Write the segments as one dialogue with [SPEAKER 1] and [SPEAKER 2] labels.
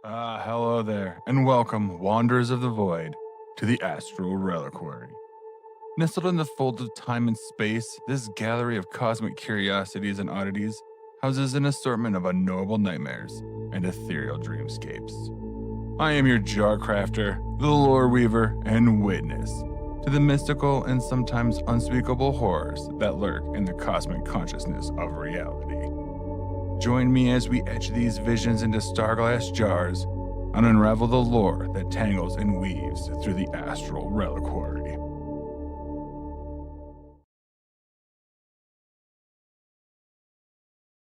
[SPEAKER 1] Hello there, and welcome, Wanderers of the Void, to the Astral Reliquary. Nestled in the folds of time and space, this gallery of cosmic curiosities and oddities houses an assortment of unknowable nightmares and ethereal dreamscapes. I am your jar crafter, the lore weaver, and witness to the mystical and sometimes unspeakable horrors that lurk in the cosmic consciousness of reality. Join me as we etch these visions into starglass jars and unravel the lore that tangles and weaves through the Astral Reliquary.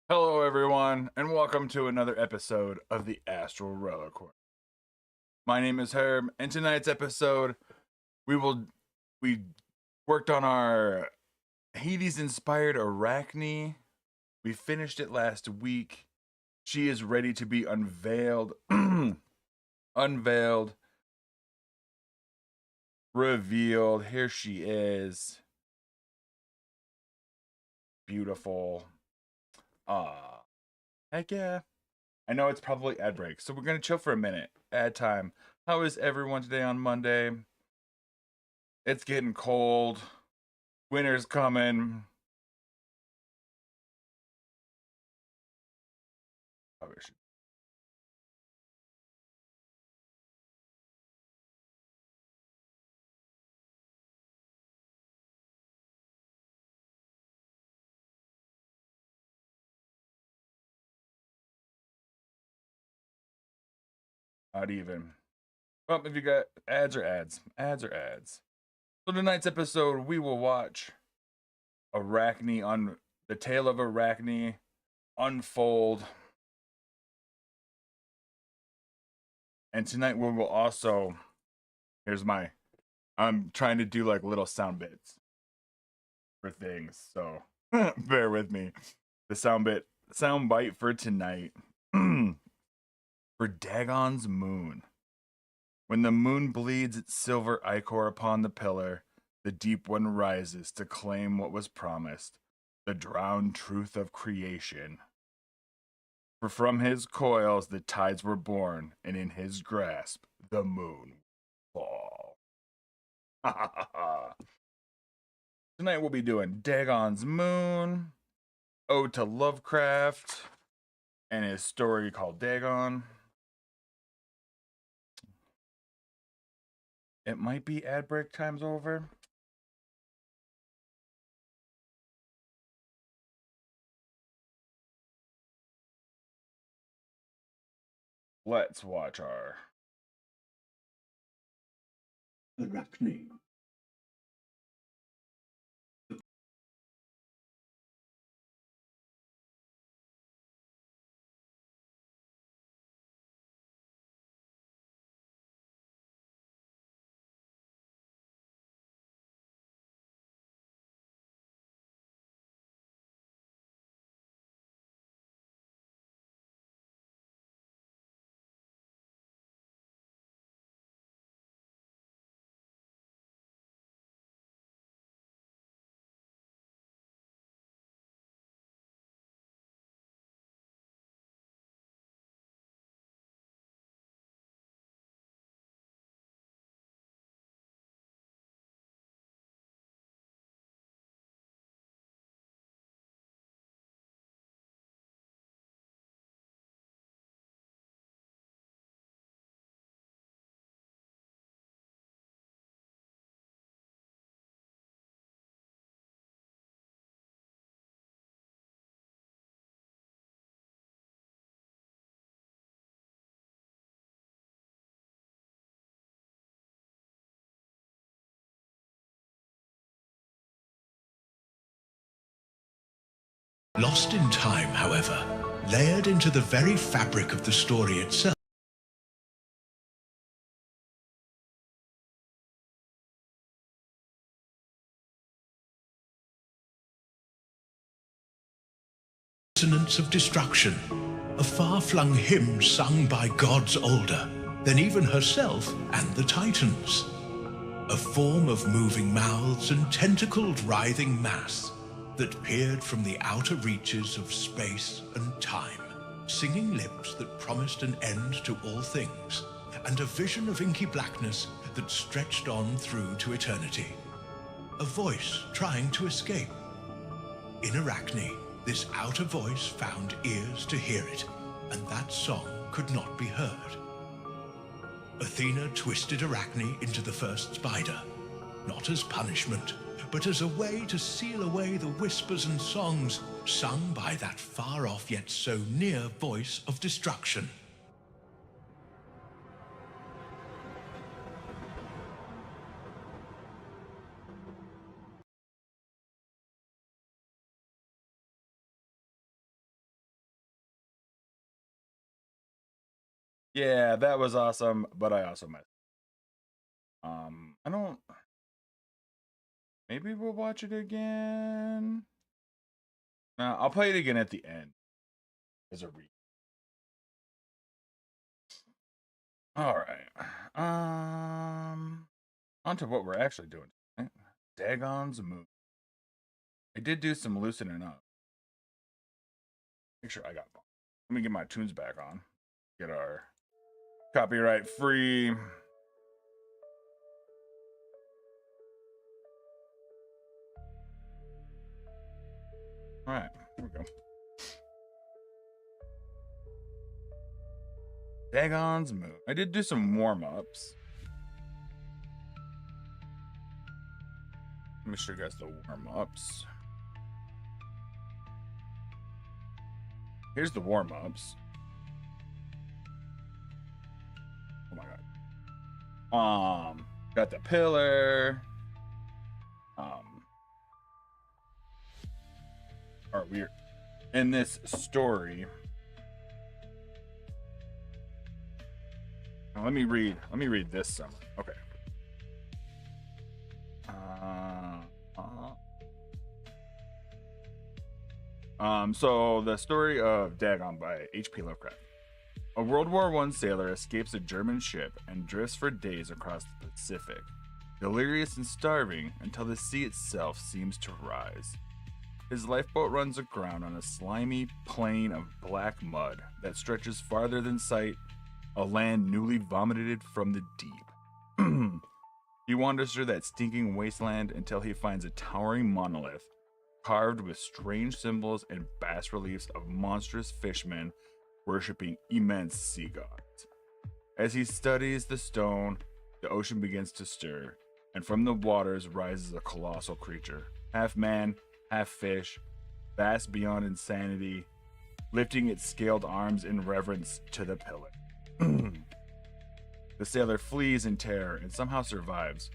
[SPEAKER 1] Hello, everyone, and welcome to another episode of the Astral Reliquary. My name is Herb, and tonight's episode, we worked on our Hades-inspired Arachne. We finished it last week. She is ready to be unveiled. Revealed. Here she is. Beautiful. Heck yeah. I know it's probably ad break, so we're going to chill for a minute. Ad time. How is everyone today on Monday? It's getting cold. Winter's coming. Not even. Well, if you got ads or ads. So tonight's episode, we will watch Arachne on the tale of Arachne unfold. And tonight we will also, I'm trying to do like little sound bits for things, so bear with me. The sound bite for tonight. For Dagons Moon. When the moon bleeds its silver ichor upon the pillar, the deep one rises to claim what was promised, the drowned truth of creation. For from his coils the tides were born, and in his grasp the moon fall. Tonight we'll be doing Dagons Moon, Ode to Lovecraft, and his story called Dagon. It might be ad break time's over. Let's watch our
[SPEAKER 2] Arachne.
[SPEAKER 3] Lost in time, however, layered into the very fabric of the story itself, resonance of destruction, a far-flung hymn sung by gods older than even herself and the Titans, a form of moving mouths and tentacled writhing mass that peered from the outer reaches of space and time singing lips that promised an end to all things, and a vision of inky blackness that stretched on through to eternity. A voice trying to escape. In Arachne, this outer voice found ears to hear it, and that song could not be heard. Athena twisted Arachne into the first spider, not as punishment, but as a way to seal away the whispers and songs sung by that far-off yet so near voice of destruction.
[SPEAKER 1] Yeah, that was awesome, but I also missed. I don't. Maybe we'll watch it again. No, I'll play it again at the end as a read. All right. On to what we're actually doing tonight. Dagons Moon. I did do some loosening up. Make sure I got one. Let me get my tunes back on. Get our copyright free. All right, here we go. Dagons Moon. I did do some warm-ups. Let me show you guys the warm-ups. Here's the warm-ups. Oh my god. Got the pillar. Or we're in this story. Now, let me read this summary. Okay. So the story of Dagon by H.P. Lovecraft. A World War I sailor escapes a German ship and drifts for days across the Pacific, delirious and starving until the sea itself seems to rise. His lifeboat runs aground on a slimy plain of black mud that stretches farther than sight, a land newly vomited from the deep. He wanders through that stinking wasteland until he finds a towering monolith carved with strange symbols and bas reliefs of monstrous fishmen worshipping immense sea gods. As he studies the stone, the ocean begins to stir, and from the waters rises a colossal creature, half man, half fish, vast beyond insanity, lifting its scaled arms in reverence to the pillar. The sailor flees in terror and somehow survives,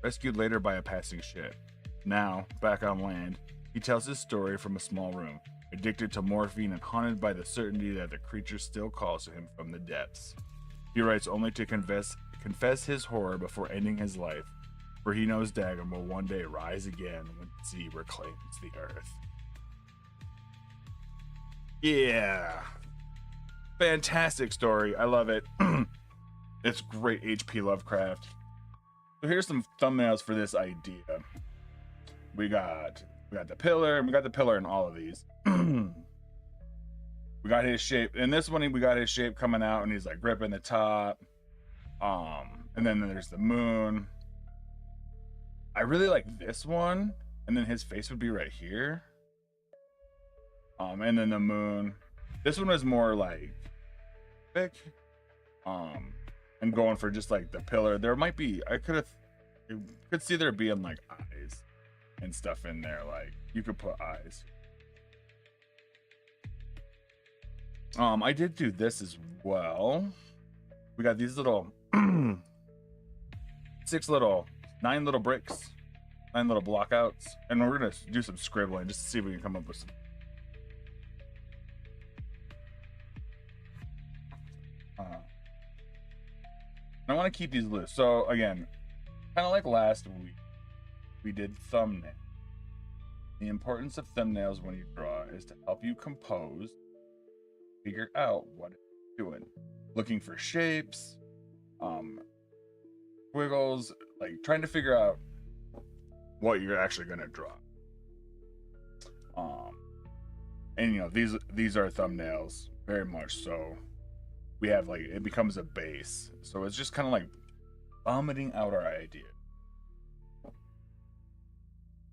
[SPEAKER 1] rescued later by a passing ship. Now, back on land, he tells his story from a small room, addicted to morphine and haunted by the certainty that the creature still calls to him from the depths. He writes only to confess his horror before ending his life, for he knows Dagon will one day rise again when the sea reclaims the earth. Yeah. Fantastic story. I love it. It's great H.P. Lovecraft. So here's some thumbnails for this idea. We got the pillar, and we got the pillar in all of these. We got his shape. In this one, we got his shape coming out, and he's like gripping the top. And then there's the moon. I really like this one, and then his face would be right here. And then the moon. This one was more like thick. And going for just like the pillar. There might be, you could see there being like eyes and stuff in there. Like you could put eyes. I did do this as well. We got these little 9 little bricks, 9 little blockouts, and we're gonna do some scribbling just to see if we can come up with some. I want to keep these loose. So again, kind of like last week, we did thumbnail. The importance of thumbnails when you draw is to help you compose, figure out what you're doing, looking for shapes, squiggles, like trying to figure out what you're actually going to draw. And you know, these are thumbnails Very much so. We have like, it becomes a base. So it's just kind of like vomiting out our idea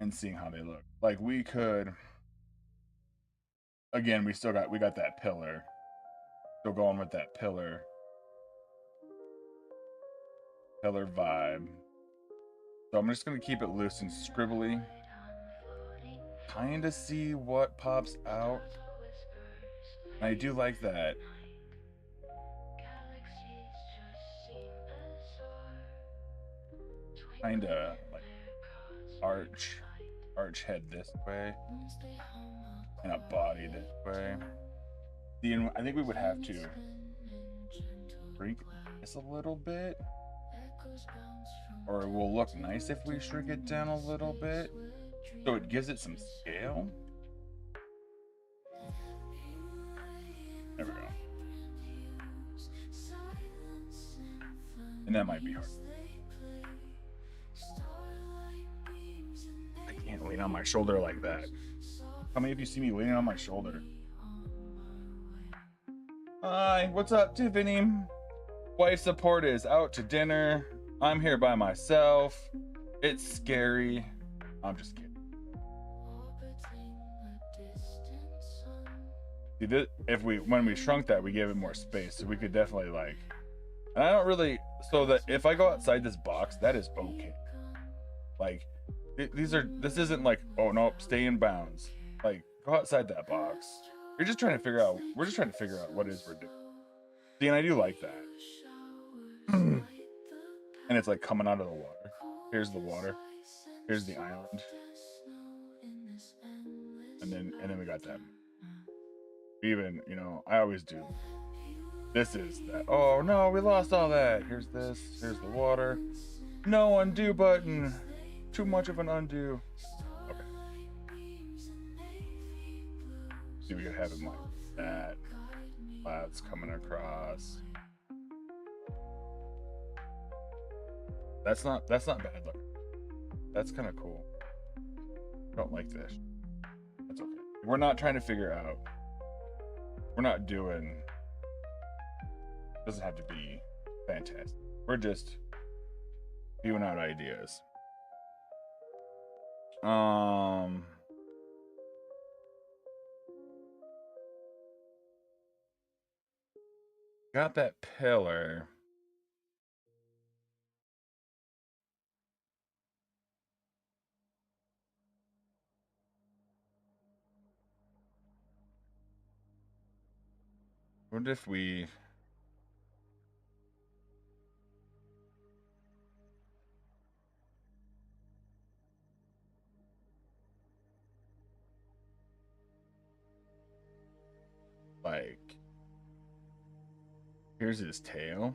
[SPEAKER 1] and seeing how they look. Like we could, again, we got that pillar. Still going with that pillar vibe. So I'm just gonna keep it loose and scribbly. Kind of see what pops out. And I do like that. Kind of like arch head this way, and a body this way. I think we would have to shrink this a little bit, or it will look nice if we shrink it down a little bit, so it gives it some scale. There we go. And that might be hard. I can't lean on my shoulder like that. How many of you see me leaning on my shoulder? Hi, what's up, Tiffany? Wife support is out to dinner. I'm here by myself. It's scary. I'm just kidding. See, when we shrunk that, we gave it more space, so we could definitely like. And I don't really. So that if I go outside this box, that is okay. Like, this isn't like, oh no, stay in bounds. Like, go outside that box. We're just trying to figure out what it is we're doing. See, and I do like that. And it's like coming out of the water. Here's the water. Here's the island. And then we got that. Even, I always do. This is that. Oh no, we lost all that. Here's this. Here's the water. No undo button. Too much of an undo. Okay. See, we could have it like that. Clouds coming across. That's not bad look. That's kind of cool. I don't like this. That's okay. We're not trying to figure out. We're not doing. Doesn't have to be fantastic. We're just spewing out ideas. Got that pillar. What if we like, here's his tail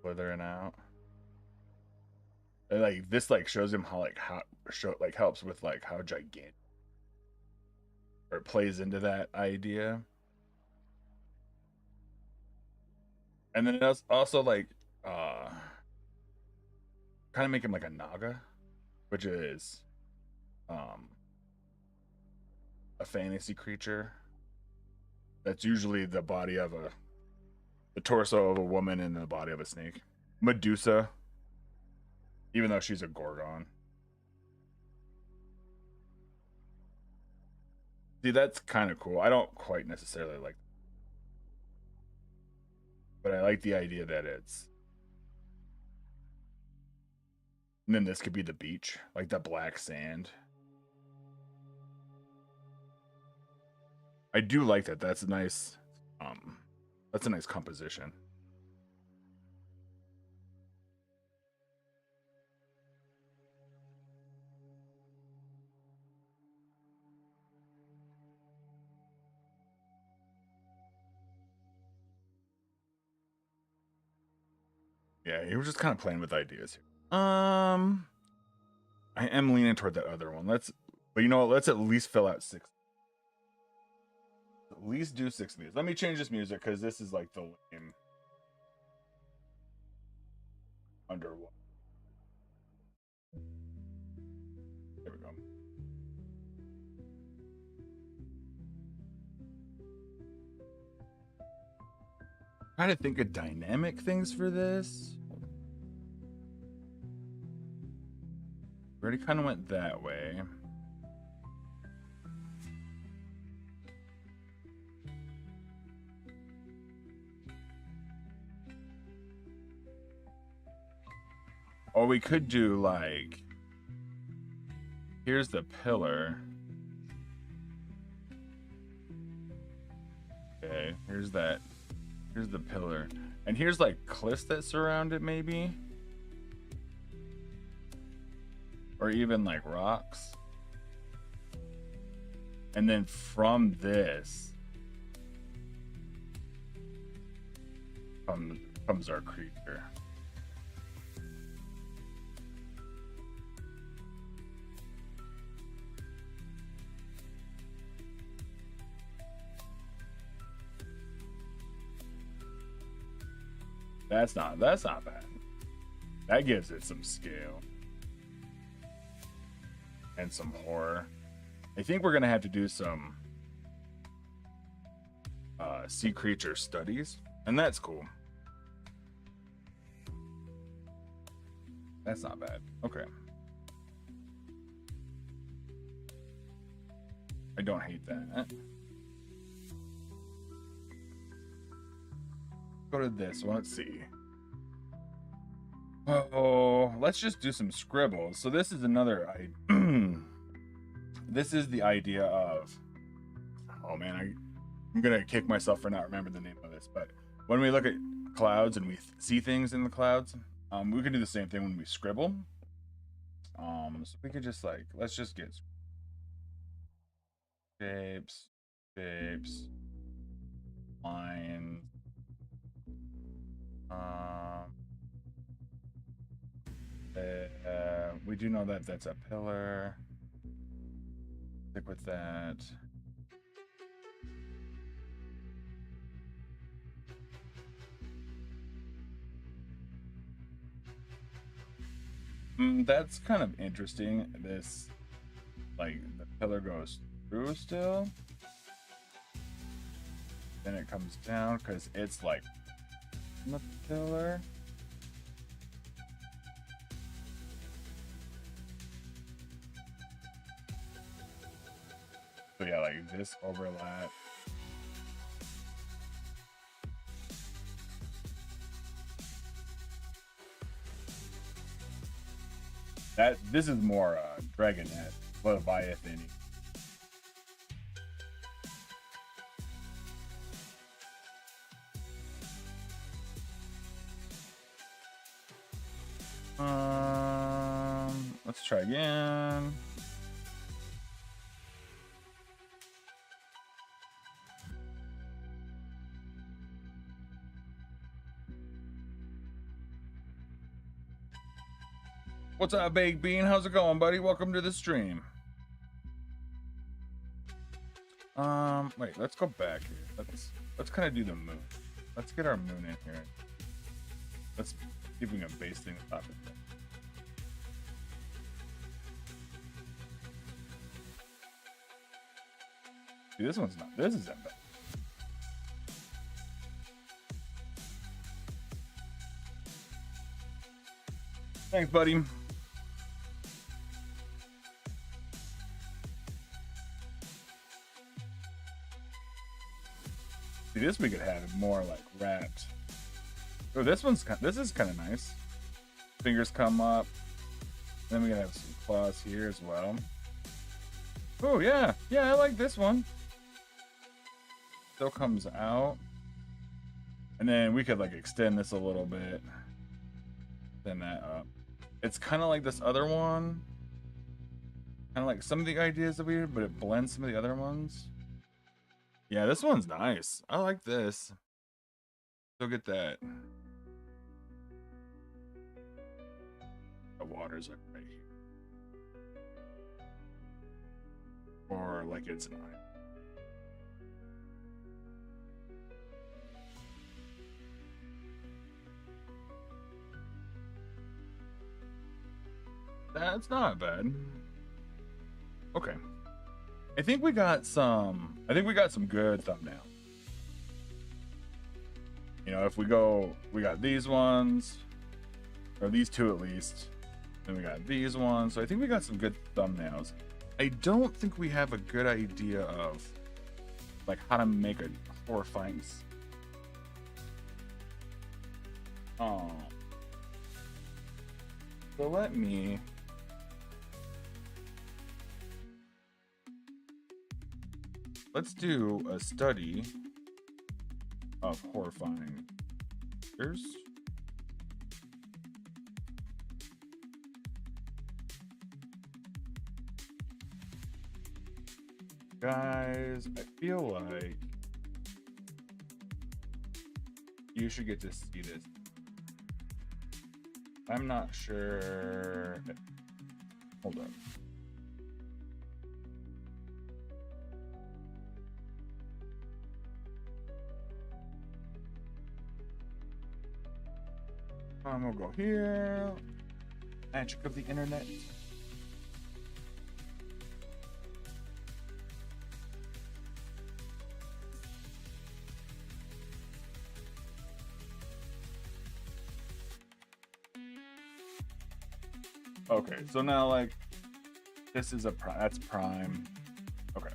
[SPEAKER 1] slithering out, and like this like shows him how helps with like how gigantic, or it plays into that idea. And then it's also like kind of make him like a naga, which is a fantasy creature that's usually the torso of a woman and the body of a snake. Medusa, even though she's a gorgon. See, that's kind of cool. I don't quite necessarily like, but I like the idea that it's. And then this could be the beach, like the black sand. I do like that. That's a nice composition. Yeah, he was just kind of playing with ideas here. I am leaning toward that other one. But you know what? Let's at least fill out 6. At least do 6 of these. Let me change this music because this is like the lame underwater. There we go. Trying to think of dynamic things for this. We already kind of went that way. Or we could do like, here's the pillar. Okay, here's that. Here's the pillar. And here's like cliffs that surround it, maybe. Or even like rocks. And then from this comes our creature. That's not bad. That gives it some scale. And some horror. I think we're gonna have to do some sea creature studies, and that's cool. That's not bad. Okay. I don't hate that. Go to this one. Let's see. Oh, let's just do some scribbles. So this is another this is the idea of, oh man, I'm gonna kick myself for not remembering the name of this, but when we look at clouds and we see things in the clouds, we can do the same thing when we scribble. So we could just like, let's just get shapes, lines. We do know that that's a pillar. Stick with that. That's kind of interesting. This, like, the pillar goes through still. Then it comes down because it's like the pillar. So yeah, like this overlap. This is more Dragonette, Leviathan. Let's try again. What's up, Baked Bean? How's it going, buddy? Welcome to the stream. Wait, let's go back here. Let's kind of do the moon. Let's get our moon in here. Let's see if we can base things up. See, this one's not. This isn't bad. Thanks, buddy. See, this we could have more like wrapped. Oh, this is kind of nice. Fingers come up. Then we can have some claws here as well. Oh yeah, I like this one. Still comes out, and then we could like extend this a little bit. Extend that up. It's kind of like this other one. Kind of like some of the ideas that we did, but it blends some of the other ones. Yeah, this one's nice. I like this. Look at that. The water's like right here. Or like it's an island. That's not bad. Okay. I think we got some good thumbnail. You know, if we go, we got these ones, or these two at least. Then we got these ones. So I think we got some good thumbnails. I don't think we have a good idea of like how to make a horrifying. Oh. So let's do a study of horrifying pictures. Guys, I feel like you should get to see this. I'm not sure. Hold on. We'll go here. Magic of the internet. Okay, so now like this is that's prime. Okay.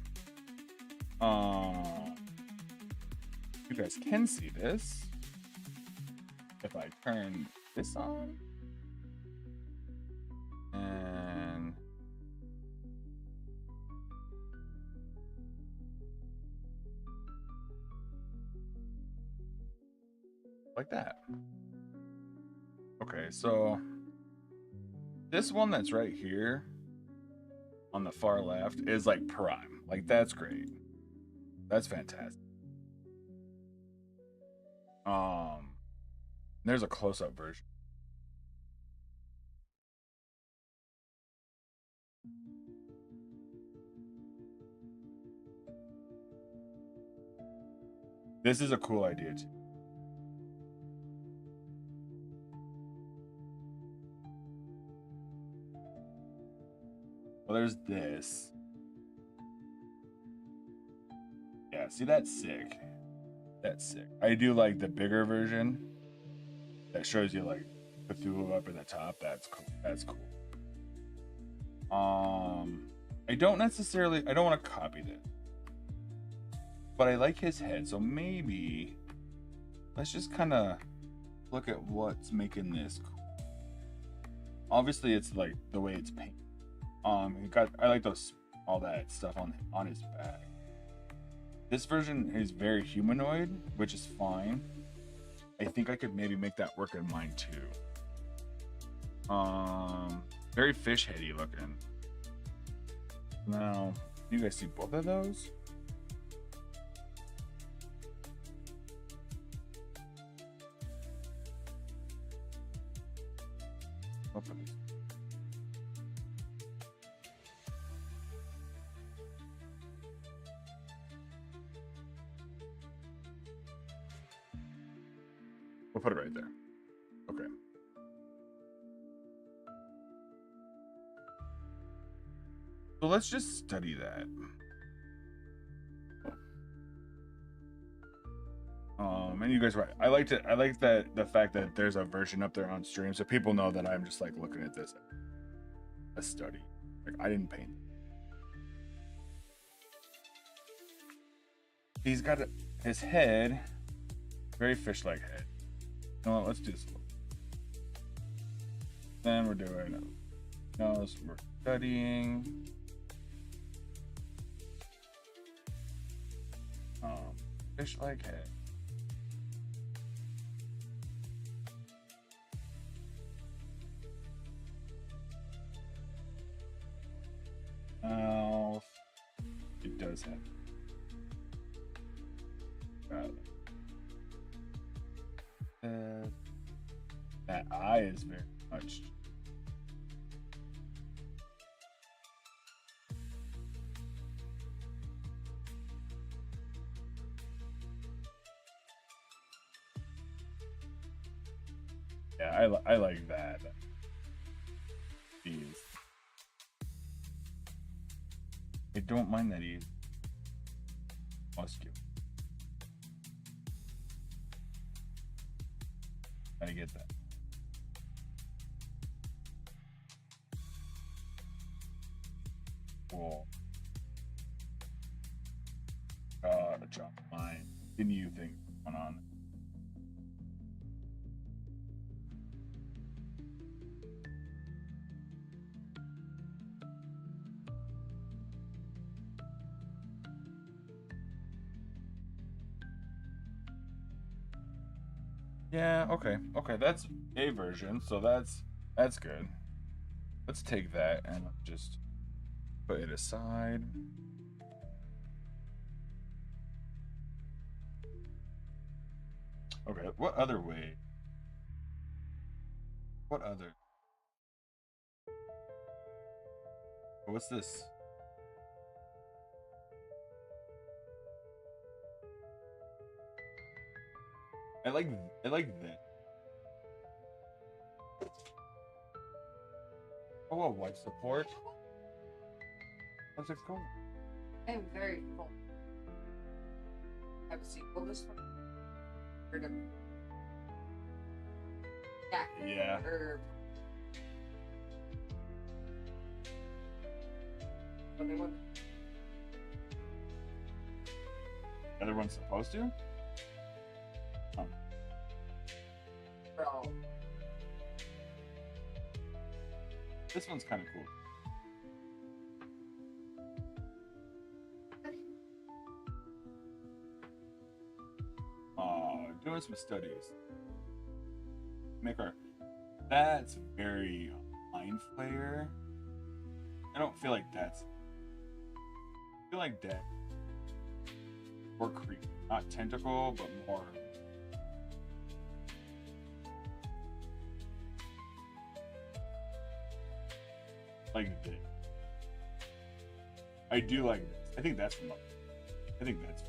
[SPEAKER 1] You guys can see this if I turn this on and like that. Okay, so this one that's right here on the far left is like prime. Like that's great. That's fantastic. There's a close-up version. This is a cool idea too. Well, there's this. Yeah, see, that's sick. That's sick. I do like the bigger version that shows you like Cthulhu up at the top. That's cool. That's cool. I don't want to copy this, but I like his head. So maybe let's just kind of look at what's making this cool. Obviously, it's like the way it's painted. I like all that stuff on his back. This version is very humanoid, which is fine. I think I could maybe make that work in mine too. Very fish heady looking. Now, you guys see both of those? I'll put this. We'll put it right there. Okay. So let's just study that. And you guys are right. I like that the fact that there's a version up there on stream, so people know that I'm just like looking at this a study. Like I didn't paint. He's got his head, very fish-like head. You know what, let's do this. Then we're doing nose, we're studying. Fish-like head. Mouth. It does have. Got it. That eye is very much. Yeah, I like that. These. I don't mind that he's muscular. I get that. Cool. A job mine. Continue things going on. Yeah, okay. Okay, that's a version, so that's good. Let's take that and just put it aside. Okay, what other way? What other? What's this? I like that. Oh, well, life support. How's it going?
[SPEAKER 4] I am very full. Have a sequel this one? Heard of
[SPEAKER 1] Yeah.
[SPEAKER 4] or what they want.
[SPEAKER 1] Everyone's supposed to? Oh.
[SPEAKER 4] Bro.
[SPEAKER 1] This one's kind of cool. Doing some studies. Make our. That's very mind flayer. I don't feel like that's. I feel like that. More creepy, not tentacle, but more. Like this. I do like this. I think that's from. I think that's.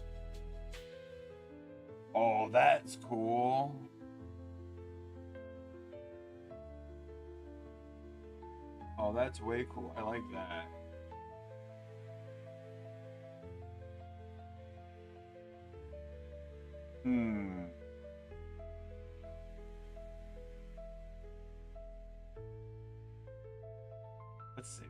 [SPEAKER 1] Oh, that's cool. Oh, that's way cool. I like that. Let's see.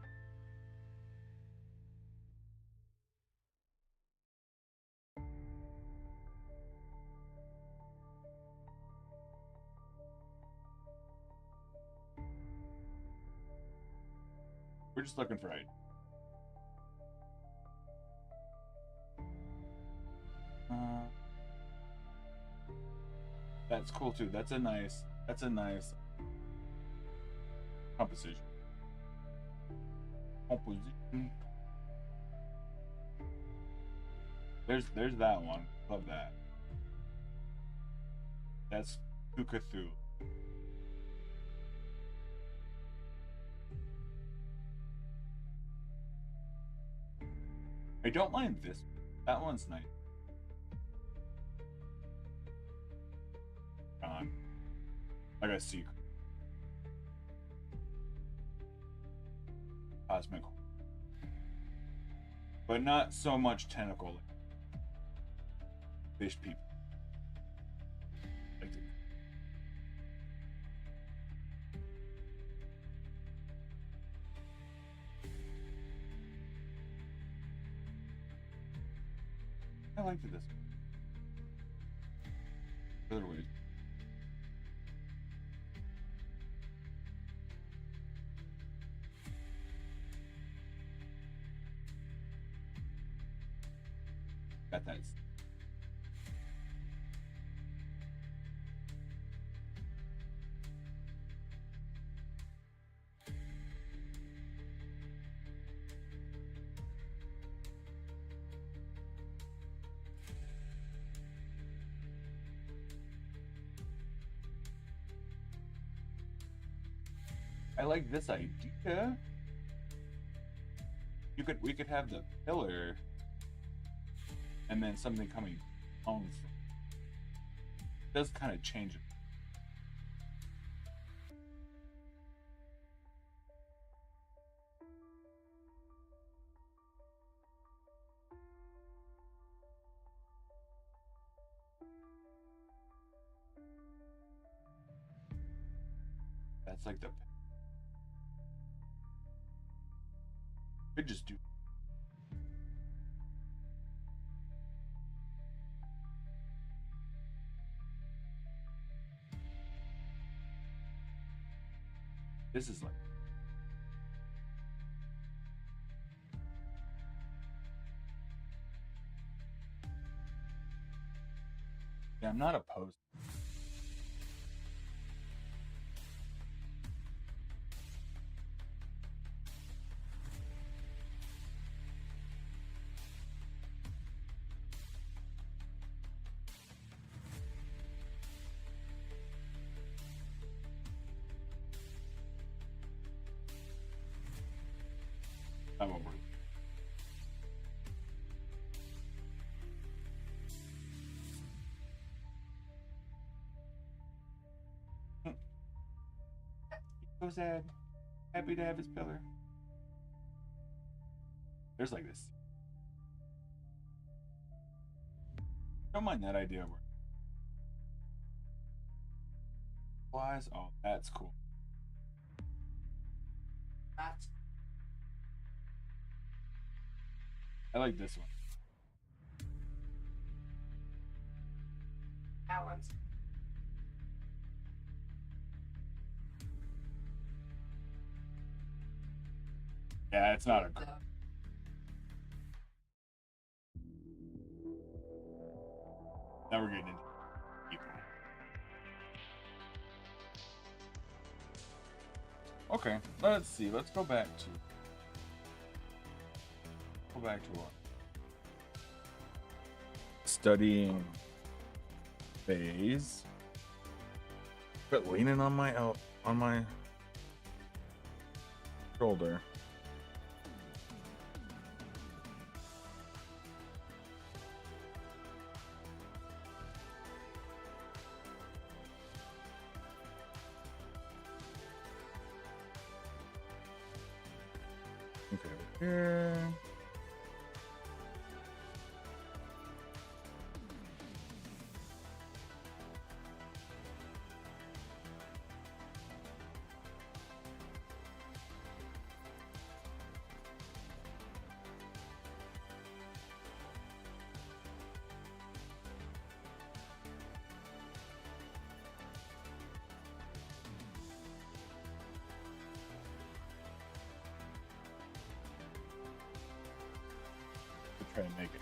[SPEAKER 1] We're just looking for ideas. That's cool too. That's a nice composition. There's that one. Love that. That's Kukathu. I don't mind this. That one's nice. I got secret. Cosmic. But not so much tentacle. Fish people. Like I liked this. Other ways. Got that. I like this idea. We could have the pillar and then something coming on. It does kind of change it. That's like the. Could just do. This is like. Yeah, I'm not opposed. That won't work. So sad. Happy to have his pillar. There's like this. Don't mind that idea. Wise. Oh, that's cool.
[SPEAKER 4] That's
[SPEAKER 1] I like this one.
[SPEAKER 4] that one's
[SPEAKER 1] Yeah, it's not a.
[SPEAKER 4] the
[SPEAKER 1] Now we're getting into people. Okay, let's see. Let's go back to. Our studying phase. But leaning on my shoulder. Okay, over here. Try and make it.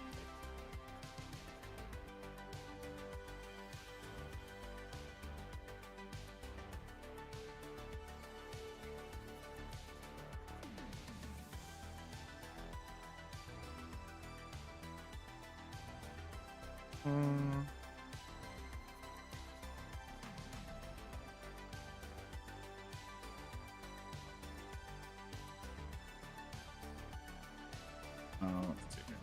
[SPEAKER 1] Let's see here.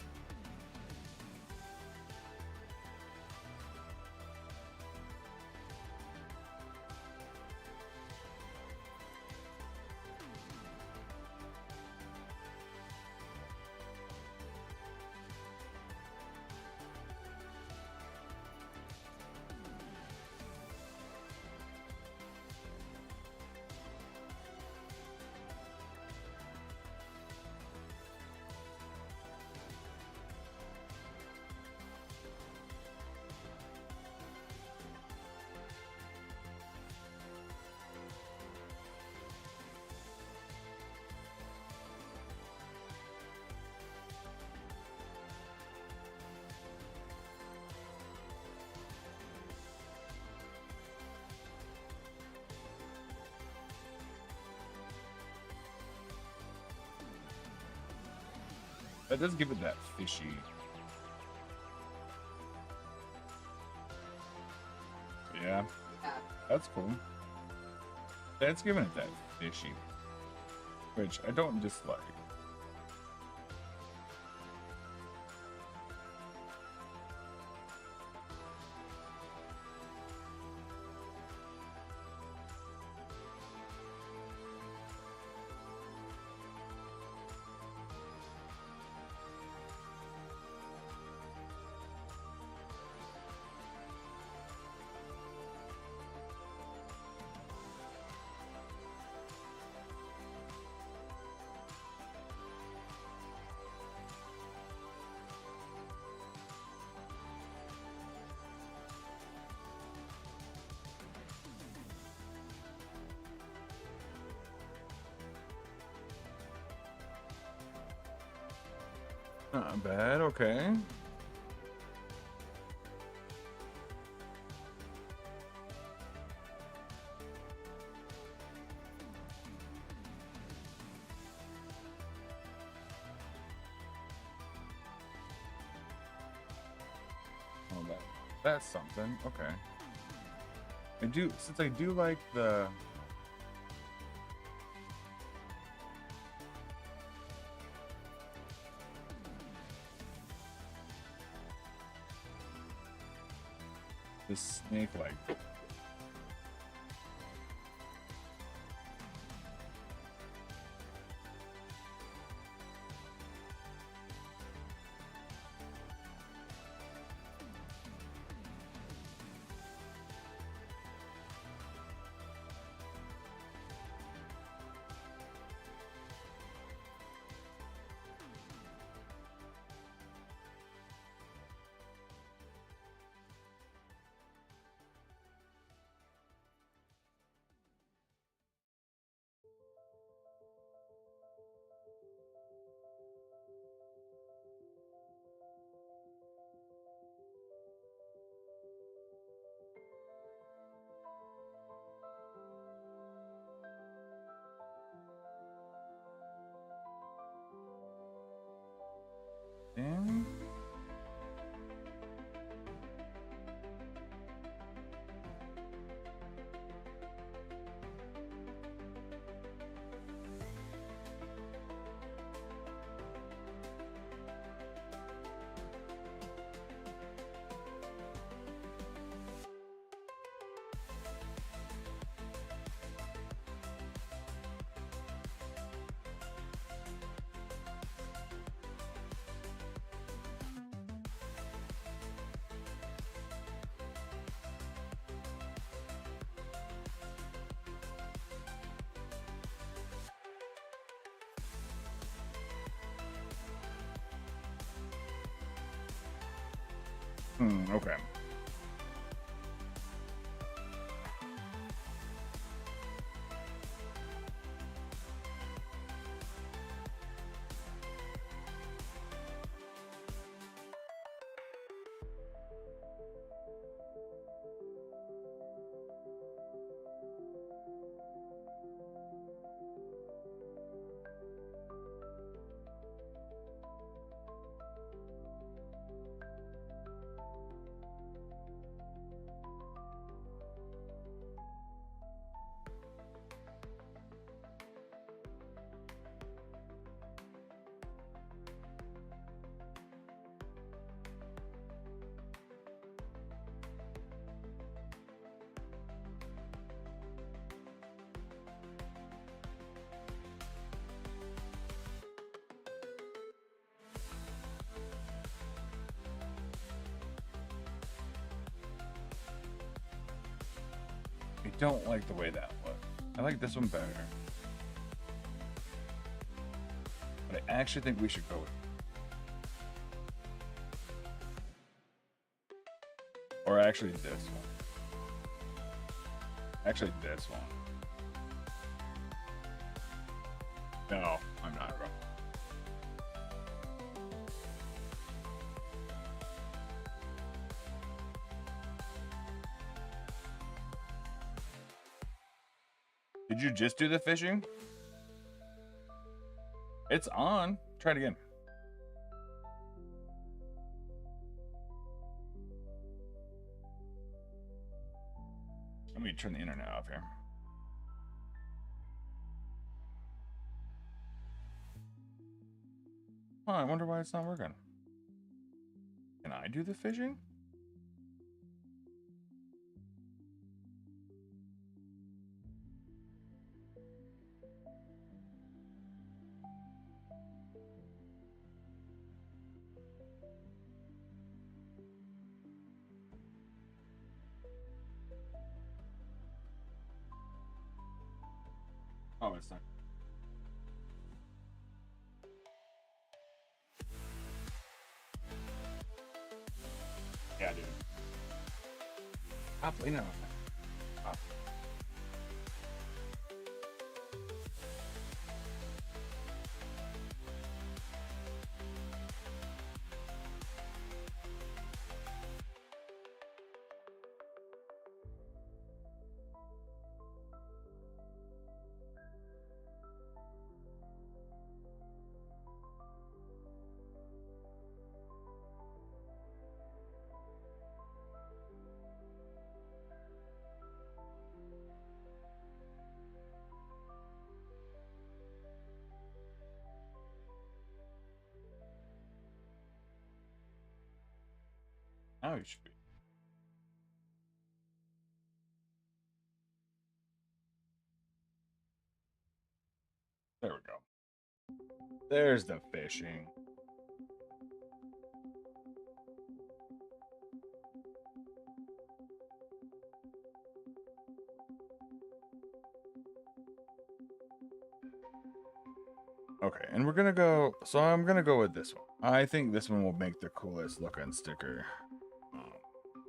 [SPEAKER 1] That does give it that fishy. Yeah,
[SPEAKER 4] yeah.
[SPEAKER 1] that's cool. That's giving it that fishy, which I don't dislike. Not bad. Okay. Oh, that's something. Okay. Since I do like the snake like. Damn. Okay. I don't like the way that looked. I like this one better. But I actually think we should go with or actually this one. Actually this one. No, I'm not wrong. Did you just do the fishing? It's on. Try it again. Let me turn the internet off here. Oh, I wonder why it's not working. Can I do the fishing? Oh, it's not. Yeah, dude. Up, no. Up. Now you should be. There we go. There's the fishing. Okay, and we're gonna go. So I'm gonna go with this one. I think this one will make the coolest looking sticker,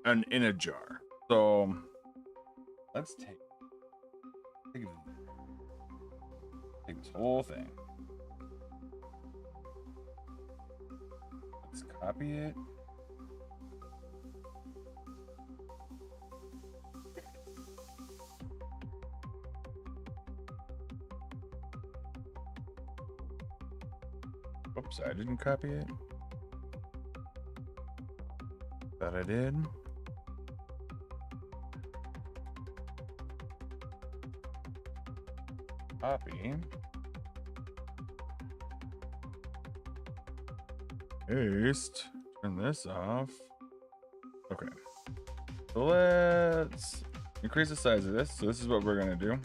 [SPEAKER 1] and in a jar. So let's take this whole thing. Let's copy it. Oops, I didn't copy it. Thought I did. Copy. Paste. Turn this off. Okay. So let's increase the size of this. So this is what we're gonna do.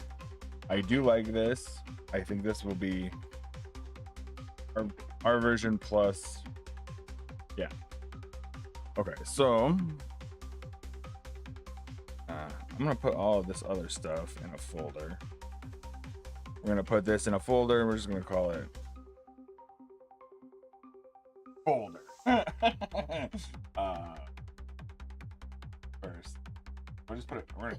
[SPEAKER 1] I do like this. I think this will be our version plus. Yeah. Okay, so I'm gonna put all of this other stuff in a folder. We're gonna put this in a folder and we're just gonna call it folder. First, we'll just put it. We're gonna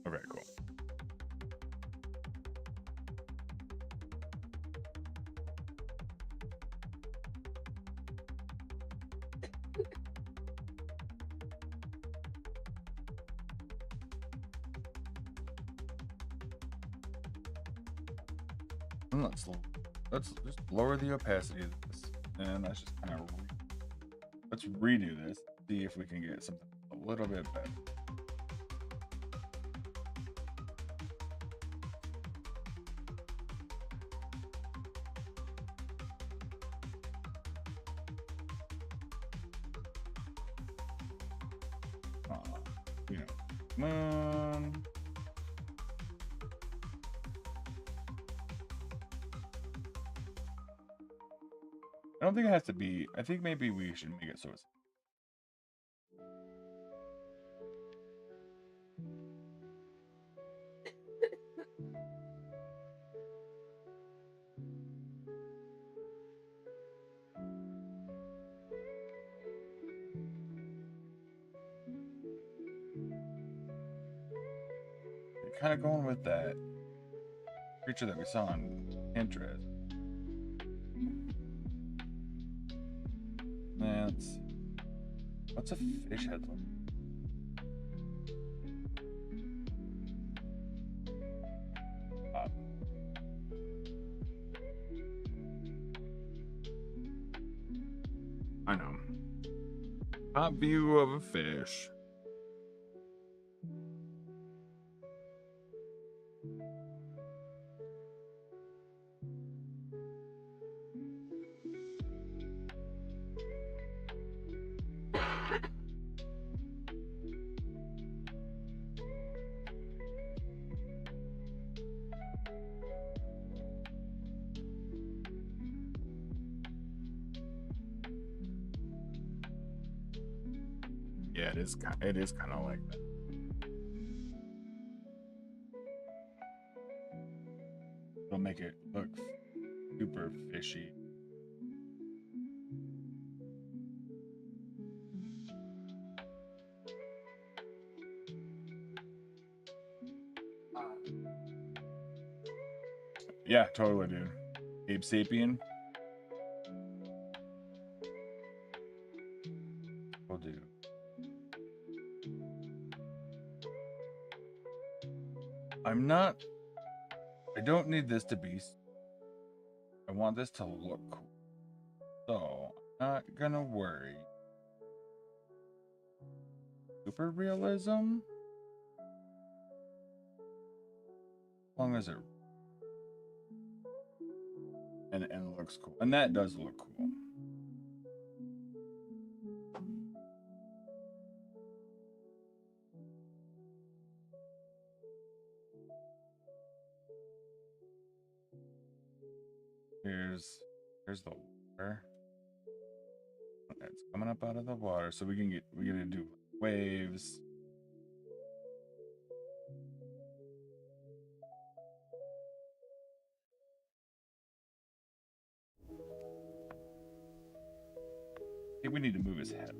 [SPEAKER 1] Okay, cool. And let's just lower the opacity of this, and let's just kind of let's redo this. See if we can get something a little bit better. You know, moon. I don't think it has to be. I think maybe we should make it so it's. Kind of going with that creature that we saw on Pinterest. Man, what's a fish head look? I know. Top view of a fish. Yeah, it is. It is kind of like that. It'll make it look super fishy. Yeah, totally, dude. Ape Sapien. Will do. I don't need this to be I want this to look cool. So, I'm not gonna worry. Super realism? As long as it and looks cool. And that does look cool. Here's the water. It's coming up out of the water, so we're gonna do waves. I think we need to move his head.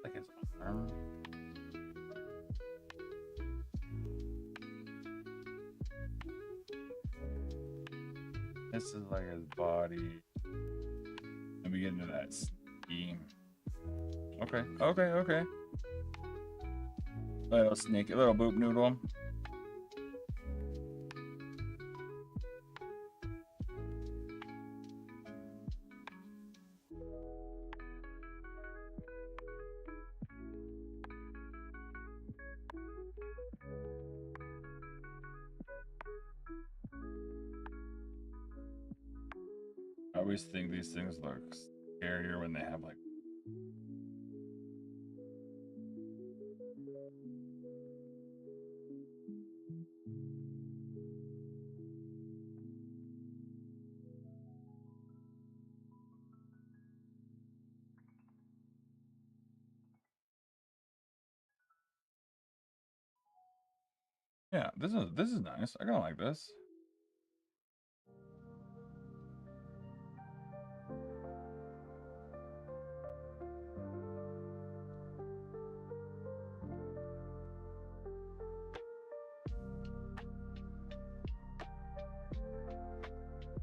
[SPEAKER 1] Like his arm. This is like his body. And we get into that steam. Okay, okay, okay. Little sneaky, little boop noodle. I always think these things look scarier when they have like. Yeah, this is nice. I kind of like this.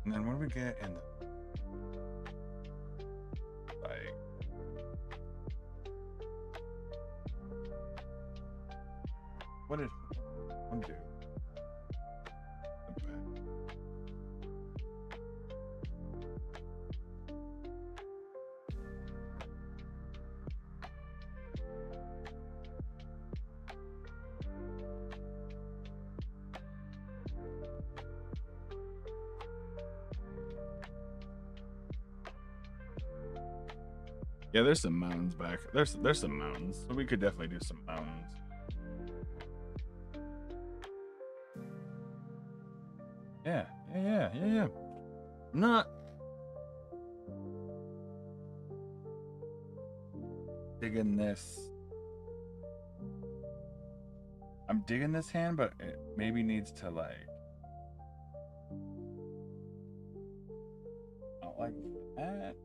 [SPEAKER 1] And then what do we get in the like? What did one do? Okay. Yeah, there's some mountains back. There's some mountains. So we could definitely do some mountains. Yeah. I'm not digging this. I'm digging this hand, but it maybe needs to like. Not like that.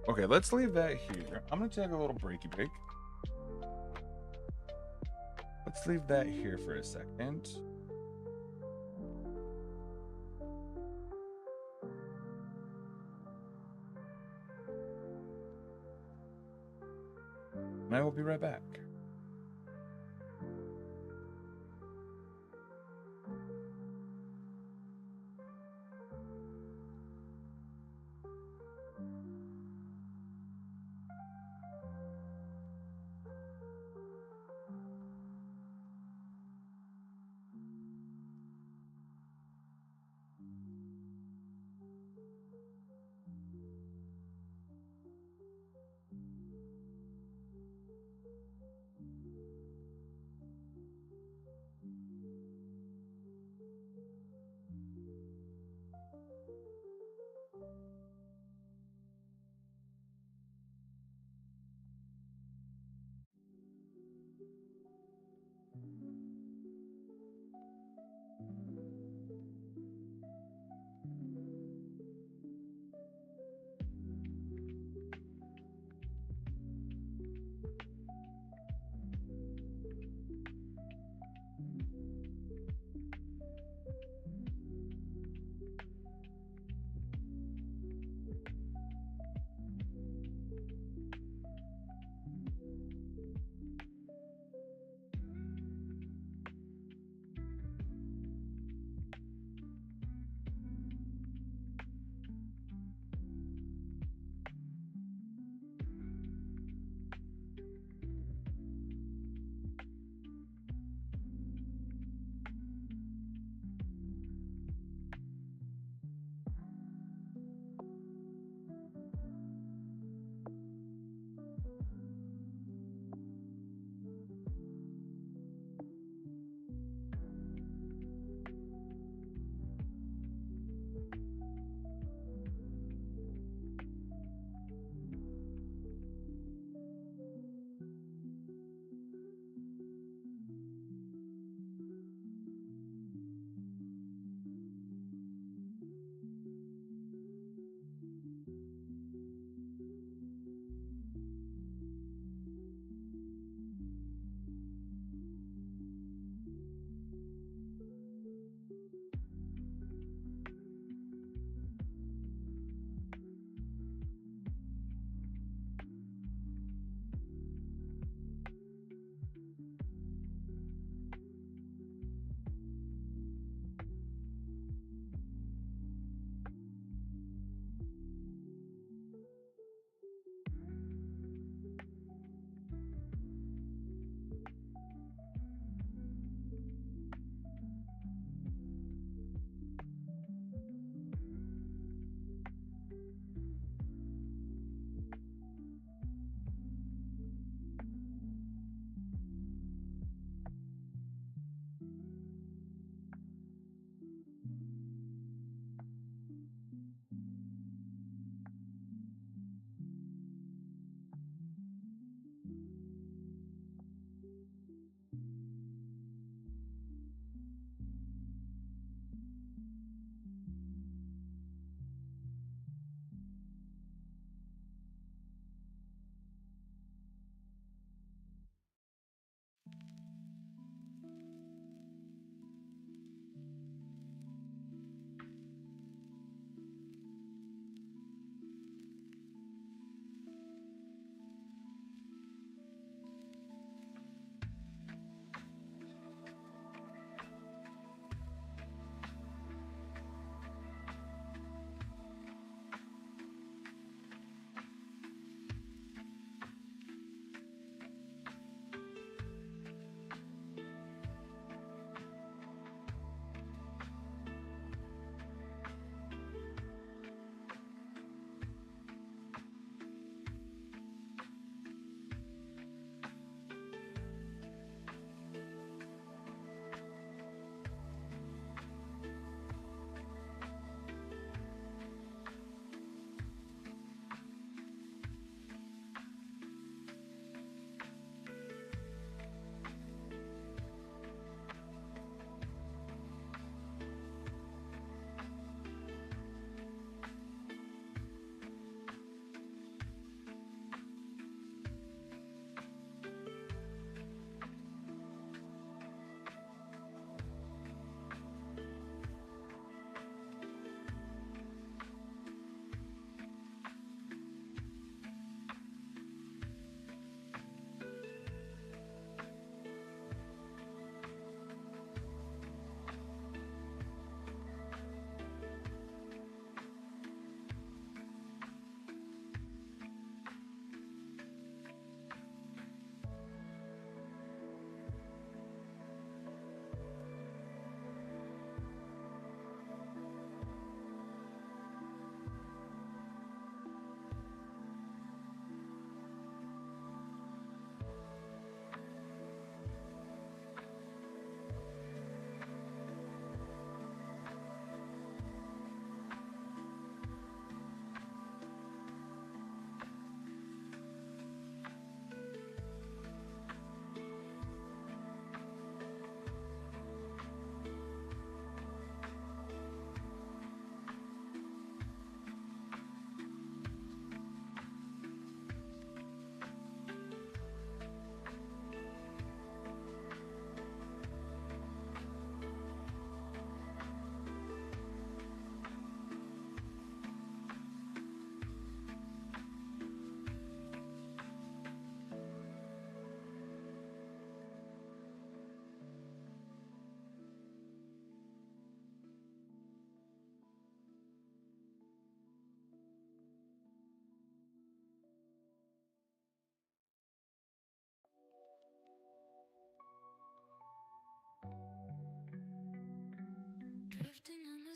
[SPEAKER 1] Okay, let's leave that here. I'm gonna take a little breaky break. Let's leave that here for a second. And I will be right back.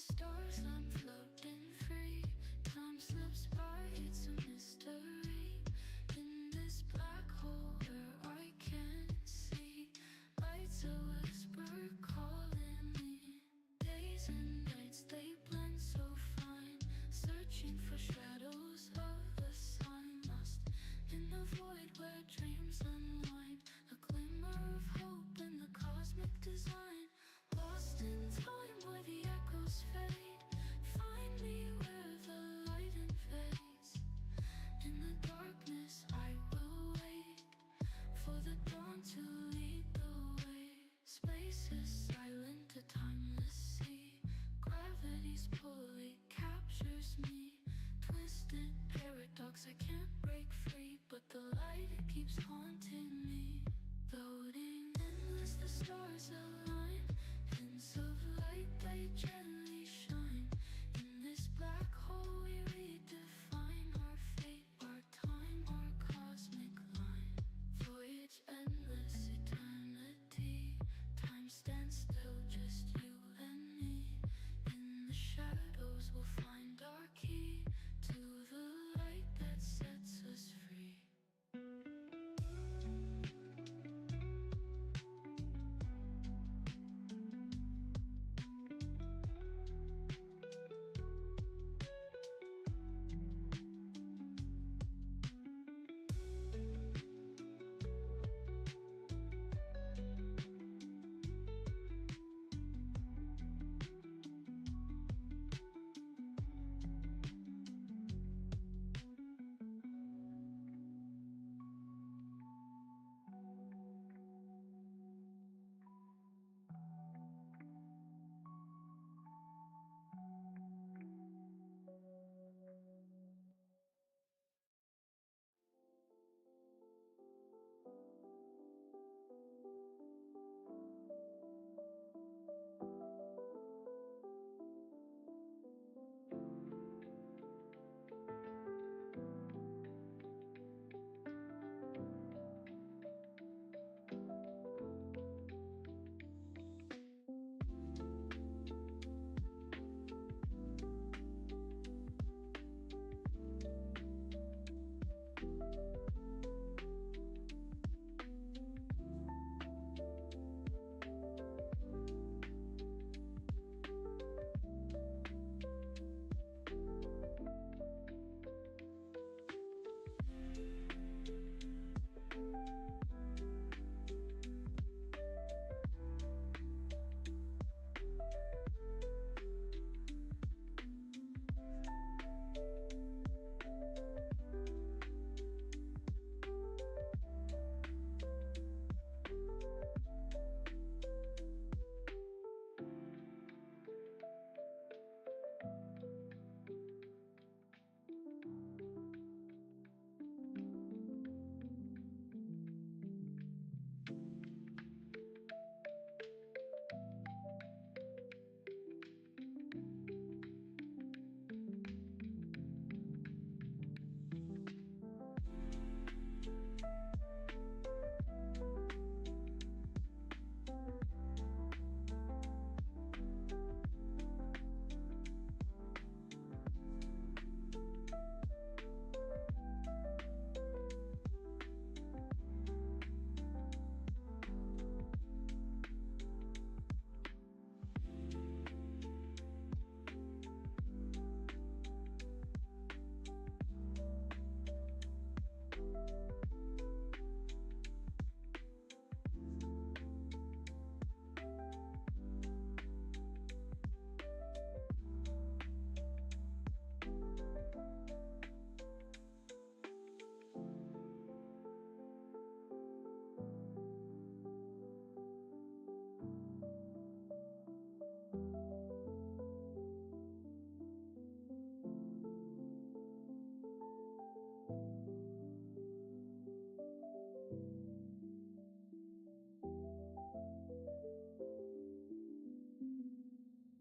[SPEAKER 5] stars, I'm floating free. Time slips by, it's a mystery. In this black hole where I can't see, lights a whisper calling me. Days and nights, they blend so fine, searching for shadows of a sign. Lost in the void where dreams unwind, a glimmer of hope in the cosmic design. Lost in time where the echoes fade, find me where the light invades. In the darkness I will wait for the dawn to lead the way. Space is silent, a timeless sea. Gravity's pull, it captures me. Twisted paradox, I can't break free, but the light, it keeps haunting me. Floating endless, the stars align. Hints of light, they gently shine. In this black hole we redefine our fate, our time, our cosmic line. Voyage endless, eternity. Time stands still, just you and me. In the shadows we'll find our key to the light that sets us free.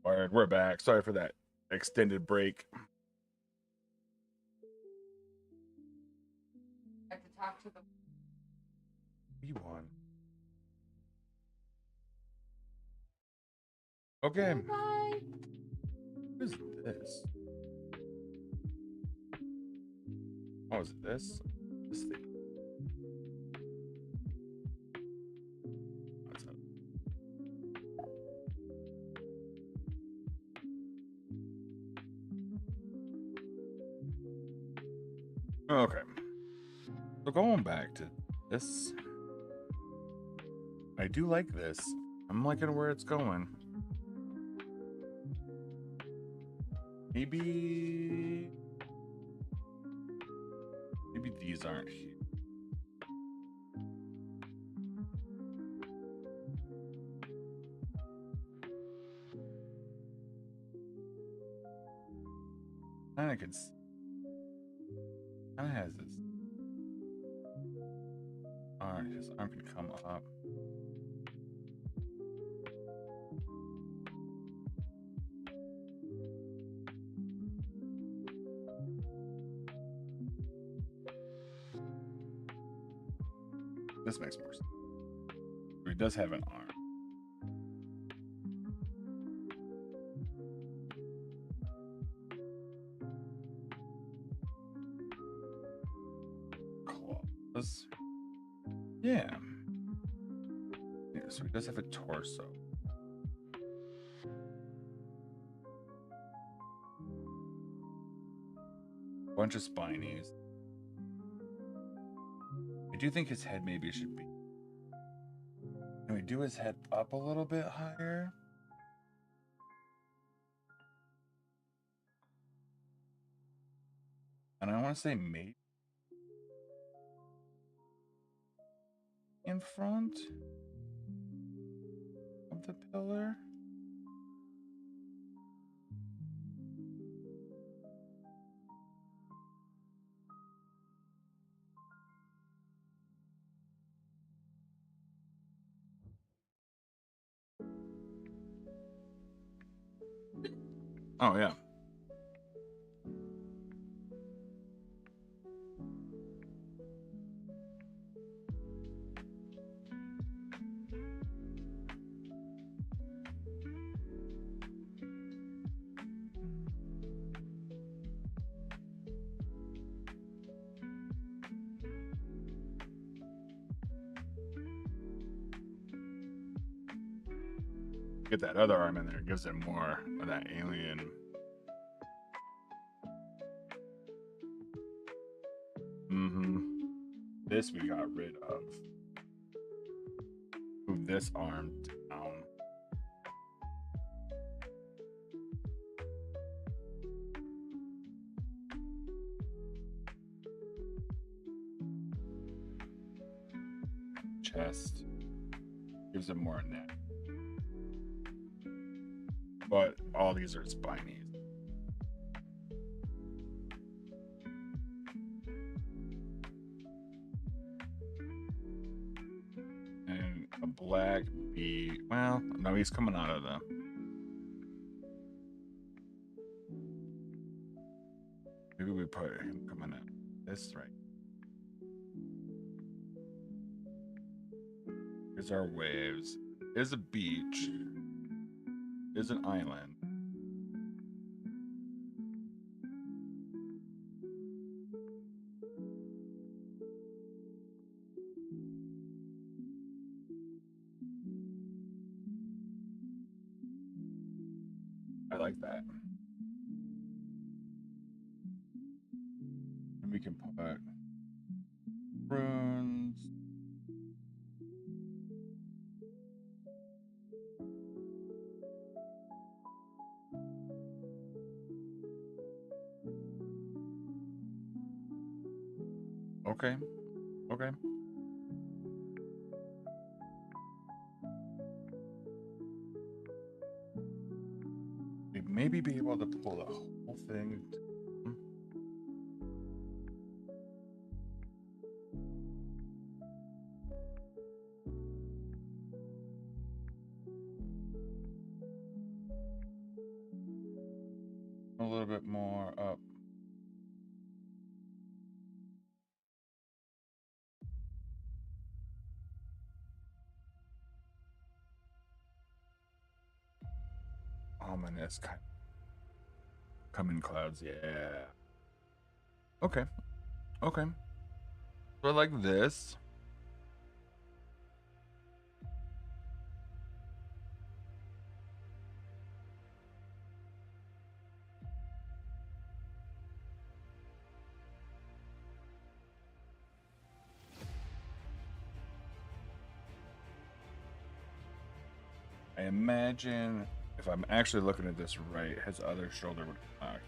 [SPEAKER 1] All right, we're back. Sorry for that extended break.
[SPEAKER 4] I have to talk to the.
[SPEAKER 1] You won. Okay.
[SPEAKER 4] Bye.
[SPEAKER 1] What is this? Oh, is it this? This thing. What's that? Okay. So going back to this, I do like this. I'm liking where it's going. Maybe these aren't here. Kind of kind of has this. Alright, his arm can come up. This makes more sense. He does have an arm. Claws. Yeah. Yeah, so he does have a torso. Bunch of spinies. I do think his head maybe should be. Can we do his head up a little bit higher? And I want to say maybe in front of the pillar. Oh, yeah. Get that other arm in there, it gives it more of that alien. This we got rid of. Move this arm down. Chest. Gives it more neck. But all these are spiny. And a black bee. Well, no, he's coming out of the. Maybe we put him coming out. This right. Here's our waves. Here's a beach. Here's an island. I like that. And we can put runes. Okay. Okay. We'd maybe be able to pull the whole thing. A little bit more up. Ominous kind. Come in clouds, yeah. Okay. Okay. So I like this. I imagine if I'm actually looking at this right, his other shoulder would come out.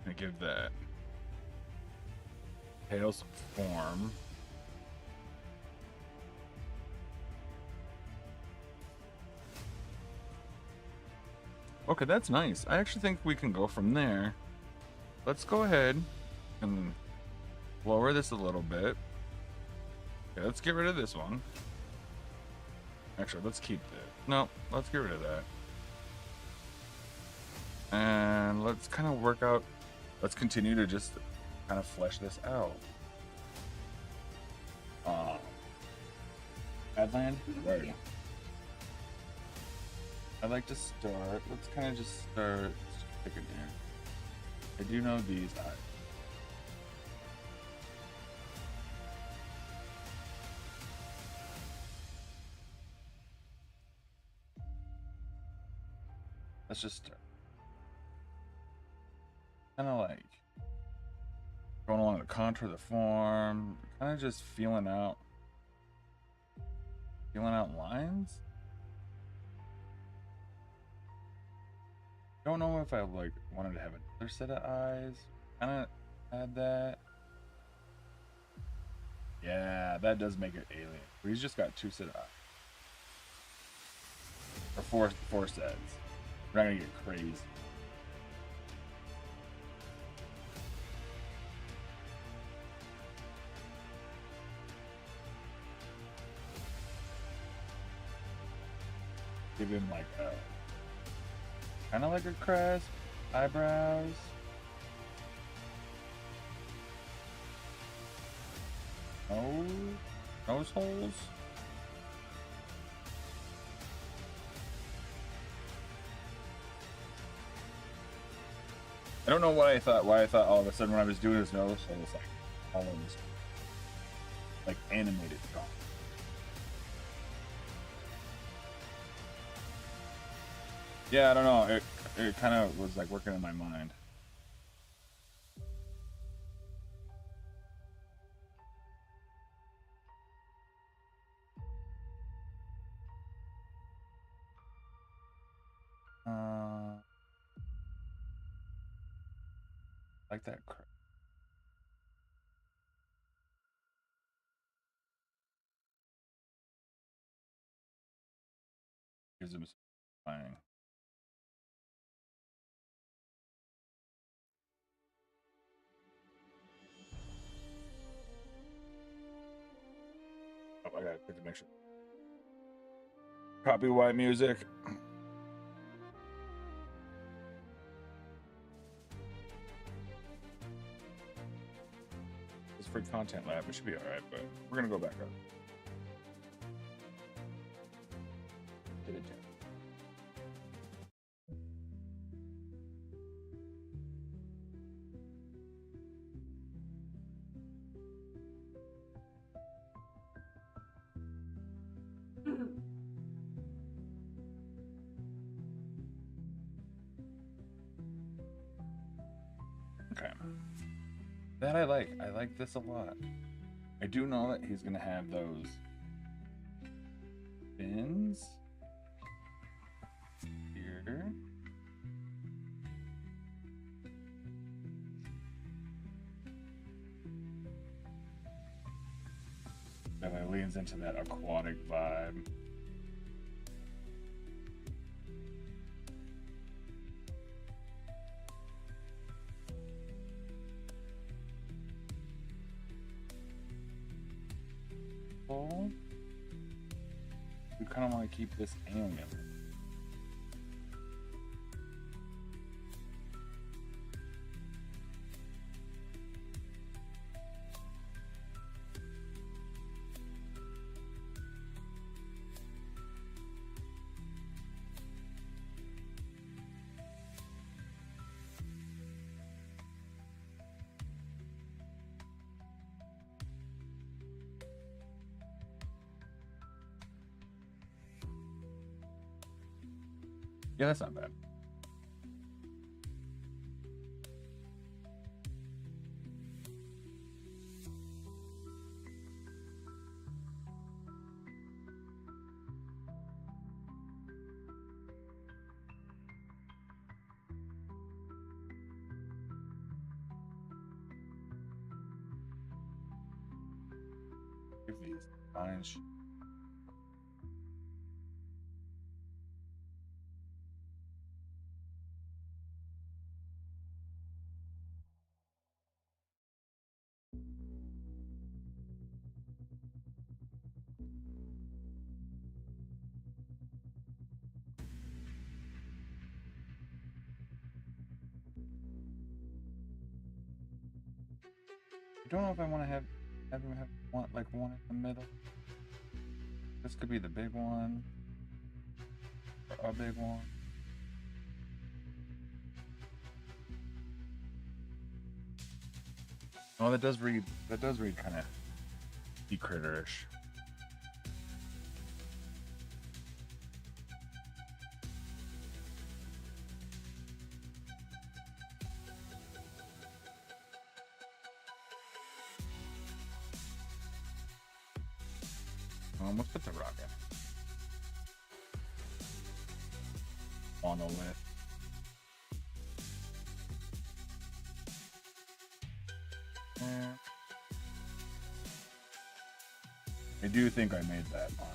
[SPEAKER 1] I give that tail some form. Okay, that's nice. I actually think we can go from there. Let's go ahead and lower this a little bit. Okay, let's get rid of this one. Actually, let's keep this. No, let's get rid of that. And let's kind of work out. Let's continue to just kind of flesh this out. Badland? Right.
[SPEAKER 4] Yeah.
[SPEAKER 1] I'd like to start. Let's kind of just start picking here. I do know these eyes. Let's just start. Kind of like going along the contour of the form, kind of just feeling out lines. Don't know if I like wanted to have another set of eyes. Kind of add that. Yeah, that does make it alien. But he's just got 2 set of eyes. Or four sets. We're not gonna get crazy. Give him like a kind of like a crest, eyebrows. Nose holes. I don't know why I thought all of a sudden when I was doing his nose holes like all of this like animated drawing. Yeah, I don't know. It kind of was like working in my mind. Like that. Gives him flying. Oh, I gotta click to make sure. Copyright music. It's free content lab. It should be alright, but we're gonna go back up. Did it, Jen? Okay. That I like. I like this a lot. I do know that he's gonna have those fins here. It leans into that aquatic vibe. Oh, we kind of want to keep this alien. Yeah, that's not bad. Give these lines. I don't know if I want to have him have one in the middle. This could be the big one, or a big one. Oh, that does read kind of critter-ish. Let's put the rock in. Monolith. I do think I made that one.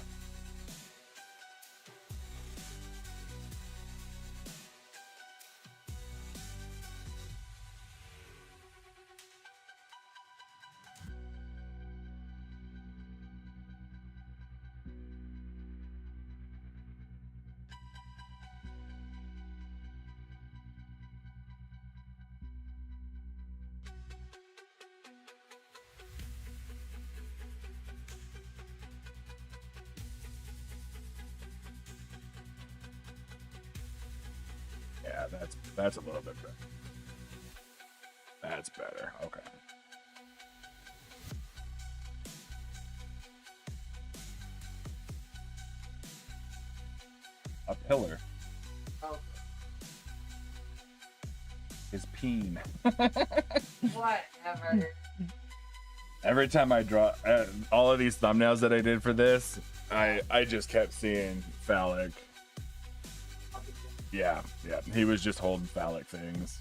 [SPEAKER 1] Yeah, that's a little bit better. That's better. Okay. A pillar
[SPEAKER 4] Oh,
[SPEAKER 1] is peen.
[SPEAKER 4] whatever.
[SPEAKER 1] Every time I draw all of these thumbnails that I did for this, I just kept seeing phallic. Yeah, he was just holding phallic things.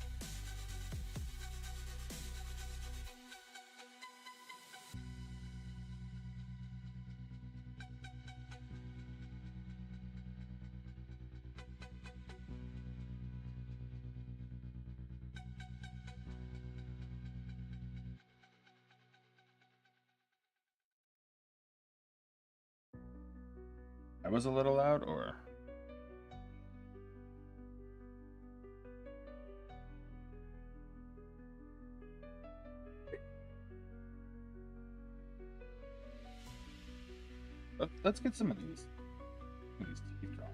[SPEAKER 1] I was a little loud, or? Let's get some of these teeth drawn.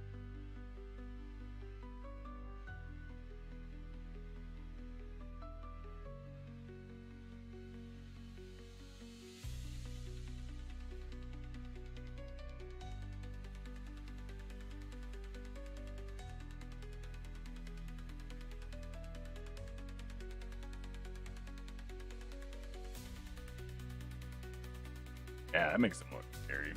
[SPEAKER 1] Yeah, that makes them look scary.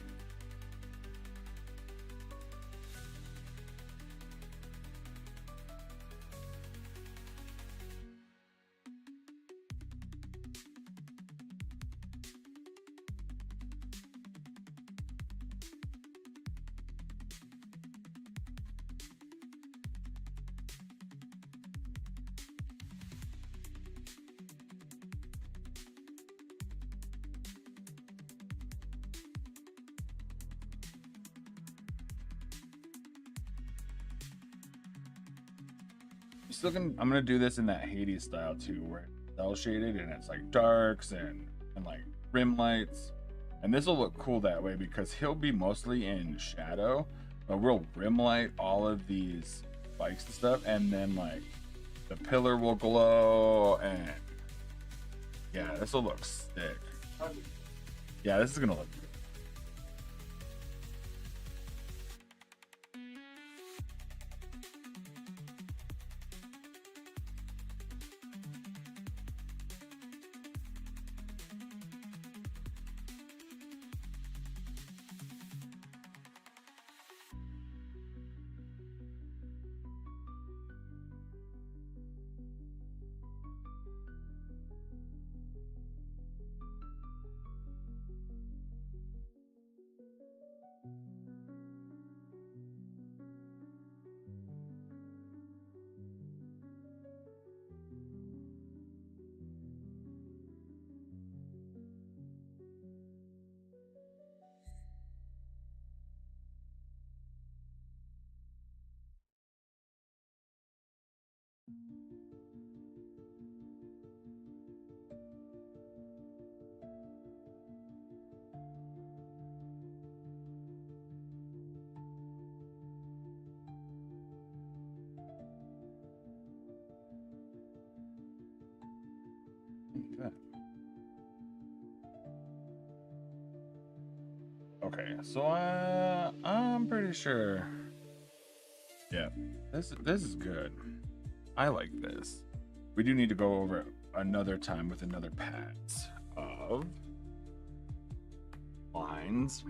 [SPEAKER 1] I'm gonna do this in that Hades style too, where it's cell shaded and it's like darks and like rim lights. And this will look cool that way because he'll be mostly in shadow, but we'll rim light all of these spikes and stuff, and then like the pillar will glow, and yeah, this will look sick. Yeah, this is gonna look good. Okay, so I'm pretty sure. Yeah, this is good. I like this. We do need to go over it another time with another pass of lines.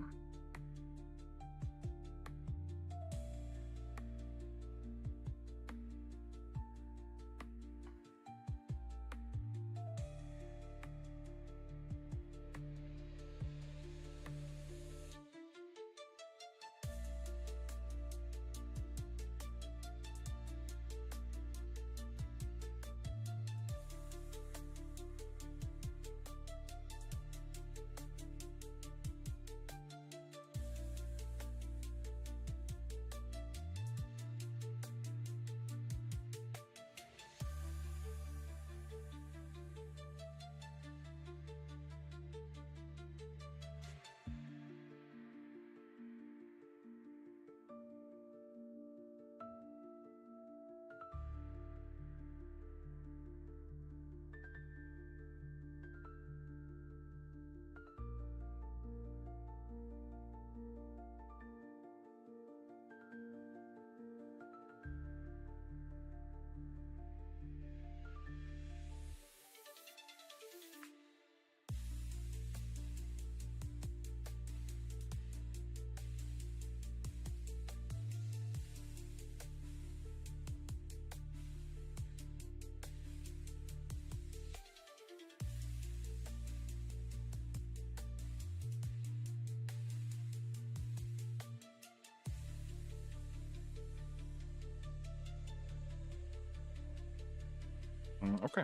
[SPEAKER 1] Okay.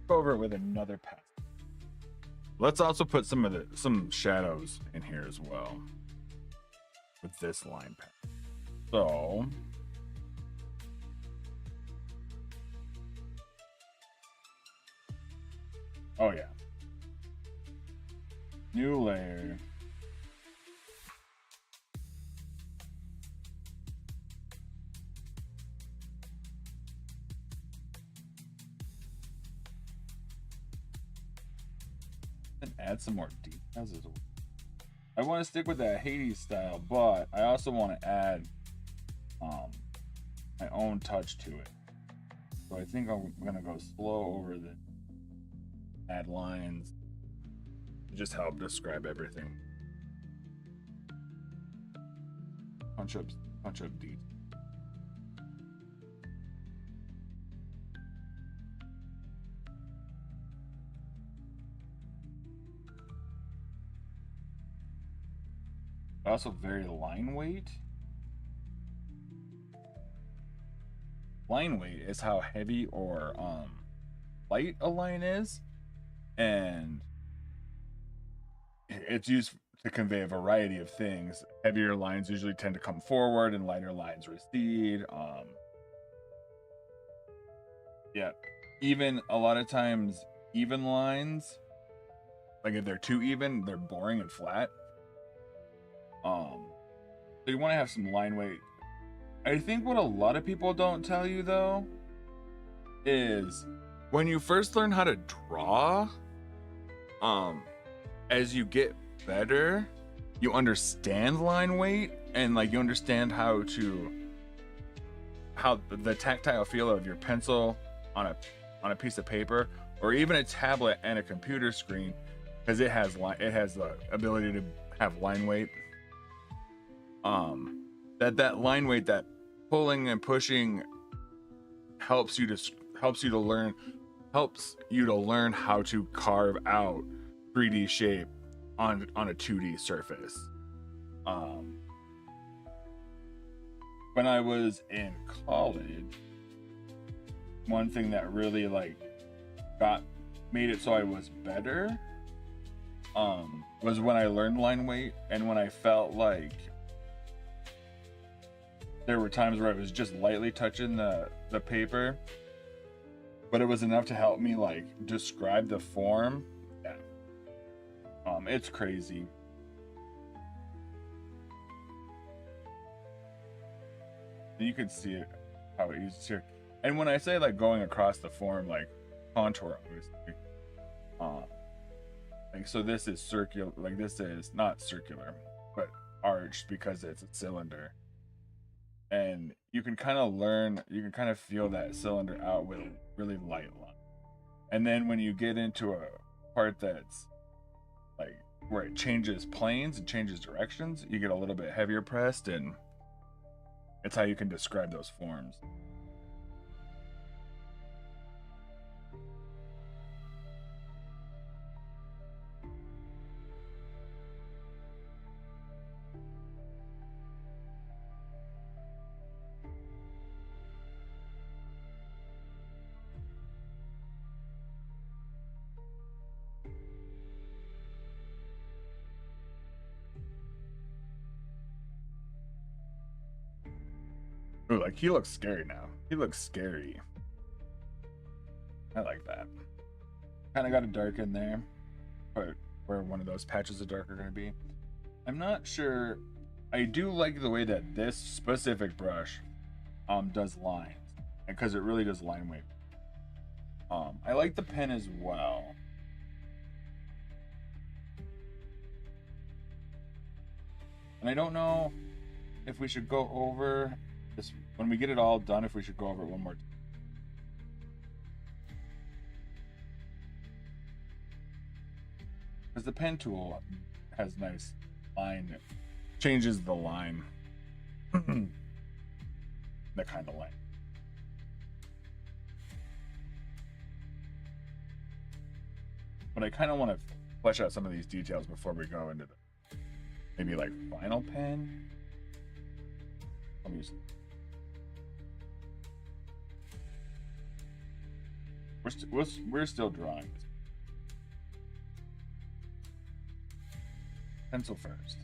[SPEAKER 1] Go over it with another pass. Let's also put some shadows in here as well with this line path. So oh yeah. New layer. And add some more details as well. I want to stick with that Hades style, but I also want to add my own touch to it. So I think I'm gonna go slow over the add lines to just help describe everything. Punch up details. Also very line weight. Line weight is how heavy or light a line is, and it's used to convey a variety of things. Heavier lines usually tend to come forward and lighter lines recede. Yeah, even a lot of times even lines, like if they're too even, they're boring and flat. So you want to have some line weight. I think what a lot of people don't tell you though is when you first learn how to draw, as you get better, you understand line weight and like you understand how the tactile feel of your pencil on a piece of paper or even a tablet and a computer screen, because it has the ability to have line weight. That line weight, that pulling and pushing helps you to learn how to carve out 3D shape on a 2D surface. When I was in college, one thing that really made it so I was better was when I learned line weight, and when I felt like there were times where I was just lightly touching the paper, but it was enough to help me like describe the form. Yeah. It's crazy. You can see it how it uses here. And when I say like going across the form, like contour, obviously. Like so this is circular, like this is not circular, but arched because it's a cylinder. And you can kind of feel that cylinder out with really light line. And then when you get into a part that's like where it changes planes and changes directions, you get a little bit heavier pressed, and it's how you can describe those forms. Ooh, like he looks scary now. He looks scary. I like that. Kind of got a dark in there, but where one of those patches of dark are going to be. I'm not sure. I do like the way that this specific brush does lines, because it really does line weight. I like the pen as well. And I don't know if we should go over this when we get it all done, if we should go over it one more time. Because the pen tool has nice line, changes the line. That kind of line. But I kind of want to flesh out some of these details before we go into the maybe like final pen. Let me use. We're still drawing. Pencil first.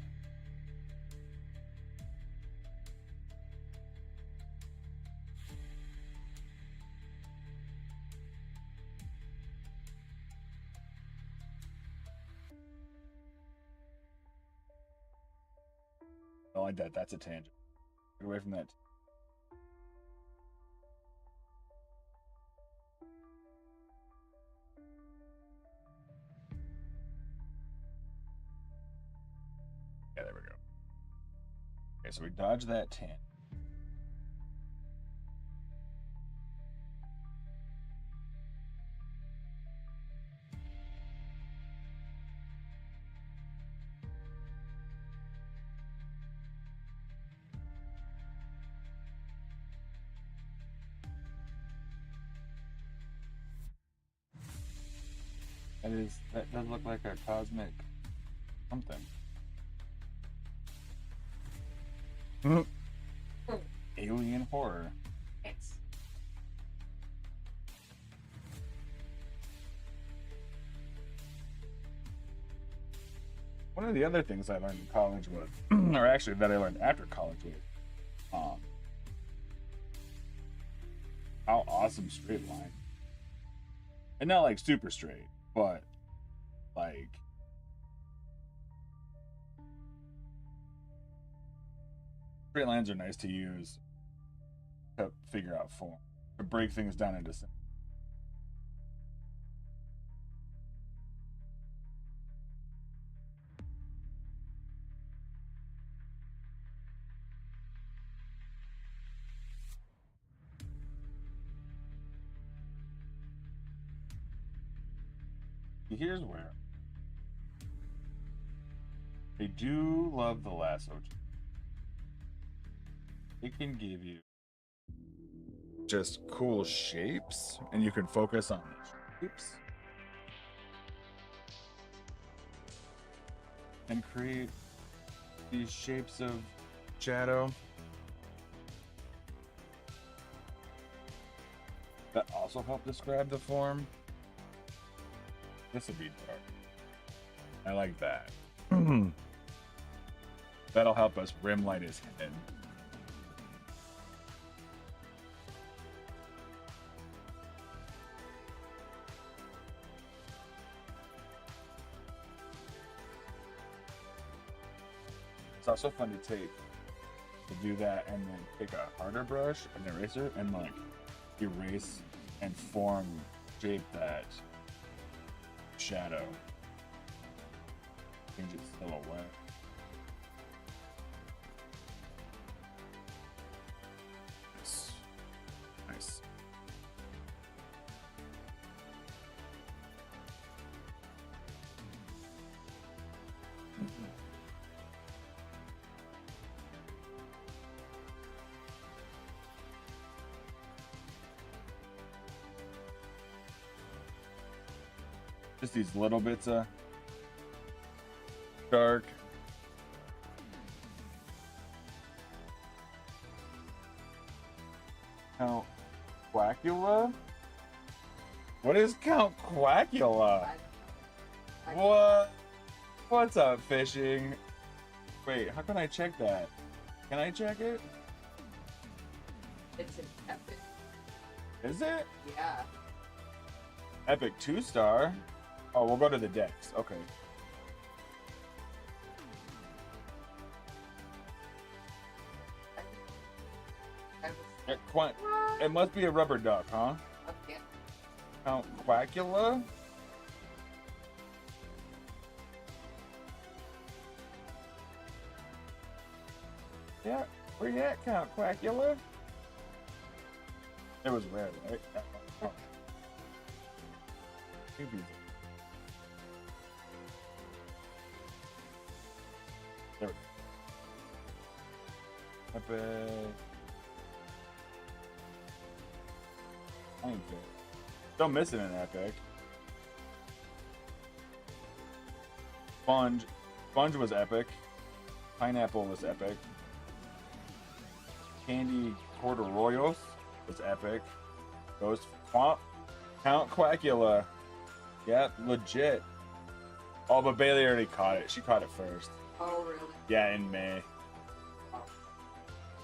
[SPEAKER 1] I like that. That's a tangent. Get away from that. Yeah, there we go. Okay, so we dodge that tan. That does look like a cosmic something. Alien horror.
[SPEAKER 4] Thanks.
[SPEAKER 1] One of the other things I learned in college was, or actually that I learned after college was, how awesome straight line, and not like super straight, but like straight lines are nice to use to figure out form, to break things down into symbols. Here's where I do love the lasso. It can give you just cool shapes, and you can focus on the shapes and create these shapes of shadow that also help describe the form. This would be dark. I like that. That'll help us rim light his head. It's also fun to do that, and then take a harder brush, an eraser, and like erase and form shape that shadow. Change its silhouette. Nice. Just these little bits of dark. Count Quackula? What is Count Quackula? What? What's up, fishing? Wait, how can I check that? Can I check it?
[SPEAKER 4] It's an epic.
[SPEAKER 1] Is it?
[SPEAKER 4] Yeah.
[SPEAKER 1] Epic 2-star? Oh, we'll go to the decks. Okay. It must be a rubber duck, huh?
[SPEAKER 4] Okay.
[SPEAKER 1] Count Quackula? Yeah, where you at, Count Quackula? It was rare, right? Oh. Maybe. There we go. Epic. I ain't fair. Still missing an epic. Sponge. Sponge was epic. Pineapple was epic. Candy Corduroyos was epic. Ghost Count Quackula. Yeah, legit. Oh, but Bailey already caught it. She caught it first.
[SPEAKER 4] Oh, really?
[SPEAKER 1] Yeah, in May.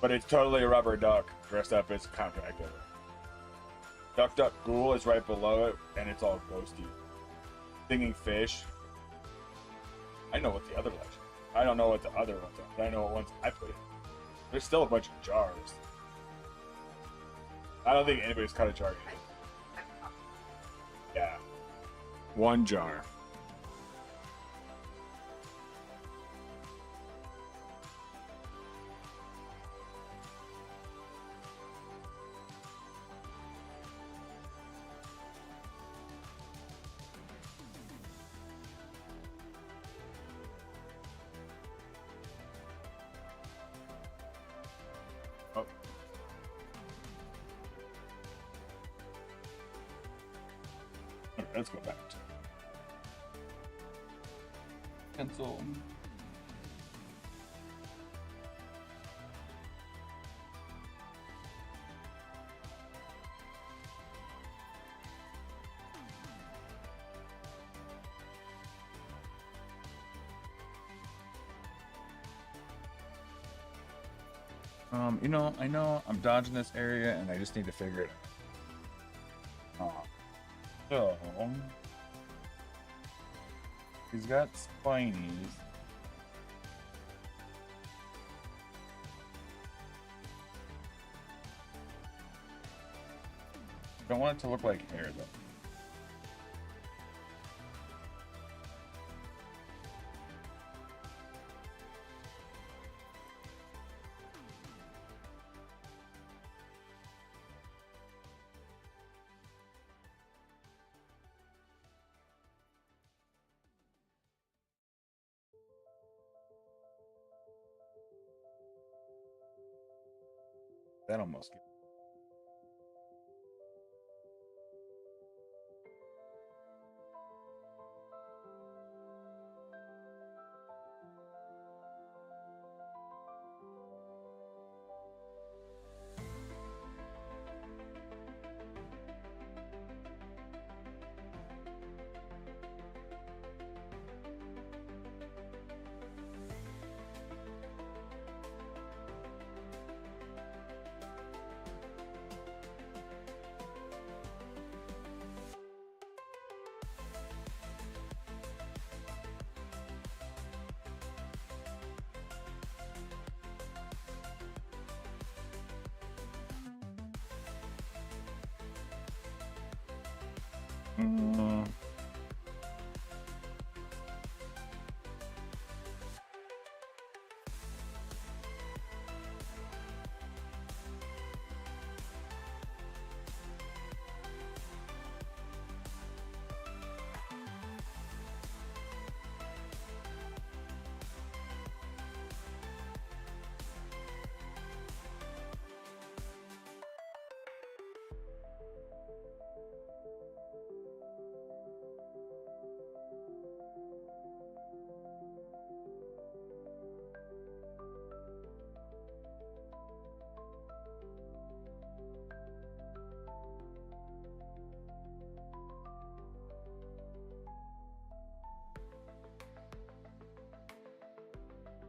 [SPEAKER 1] But it's totally a rubber duck dressed up as Count Quackula. Duck Duck Ghoul is right below it, and it's all ghosty. Singing Fish. I know what the other legend. I don't know what the other ones are, but I know what ones I put in. There's still a bunch of jars. I don't think anybody's caught a jar yet. Yeah. One jar. Oh. Okay, let's go back to pencil. I know I'm dodging this area and I just need to figure it out. So he's got spinies. Don't want it to look like hair though. That almost gets.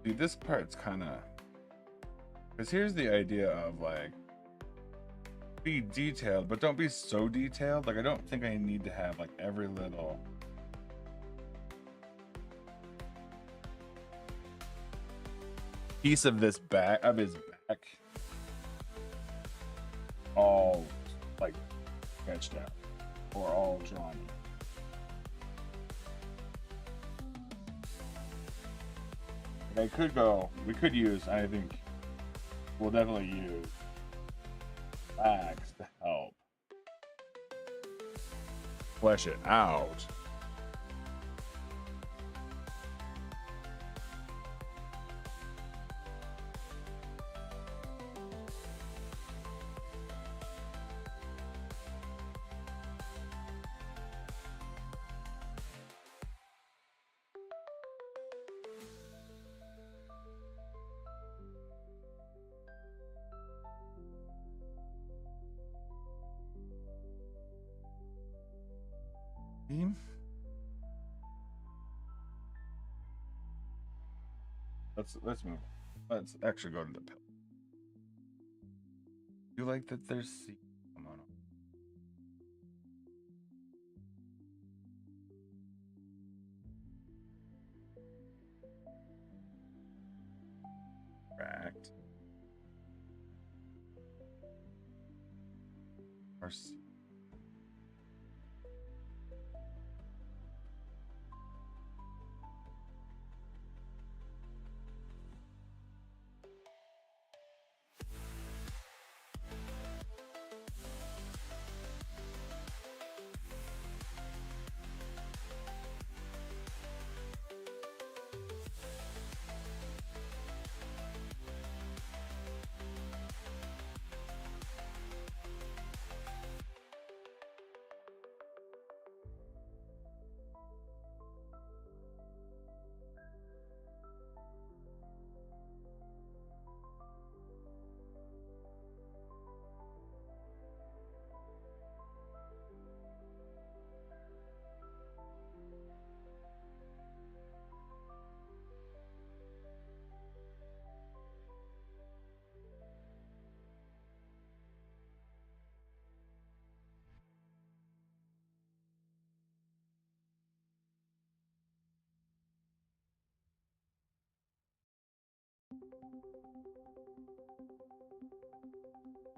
[SPEAKER 1] Dude, this part's kind of, because here's the idea of like, be detailed, but don't be so detailed. Like, I don't think I need to have like every little piece of this back, of his back, all like sketched out or all drawn. Like, I could go, we could use, I think we'll definitely use wax to help flesh it out. Let's move. Let's actually go to the pill. You like that there's come on. Correct. Our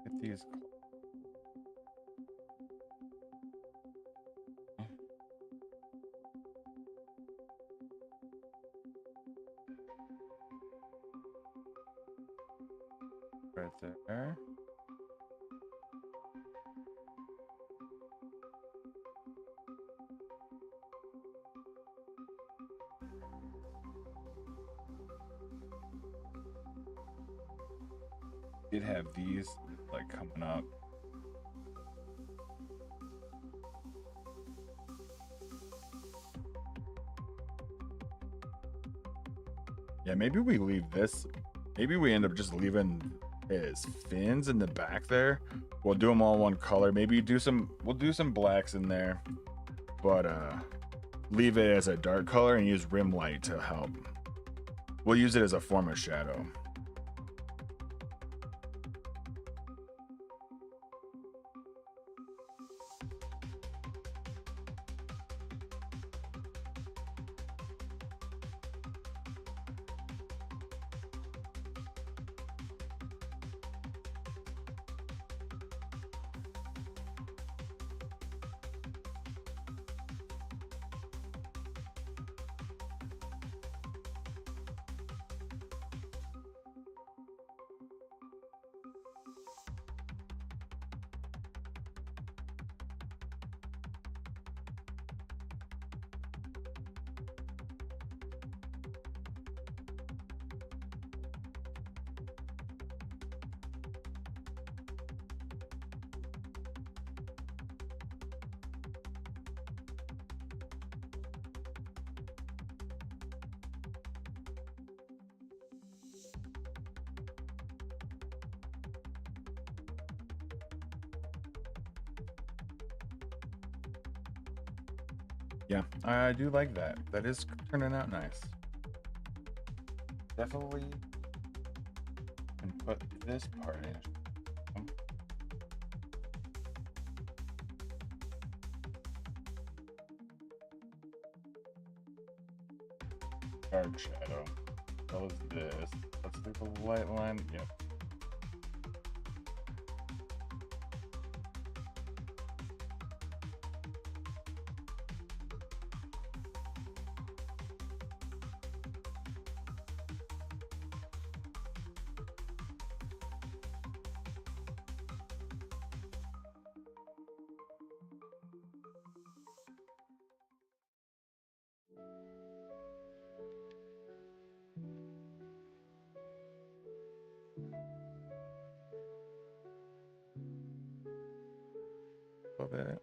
[SPEAKER 1] Get these. Right there. Did have these like coming up. Yeah, maybe we leave this. Maybe we end up just leaving his fins in the back there. We'll do them all one color. Maybe do some. We'll do some blacks in there, but leave it as a dark color and use rim light to help. We'll use it as a form of shadow. Yeah, I do like that. That is turning out nice. Definitely can put this part in. Dark shadow. So is this. Let's do the light line. Yep. Love it.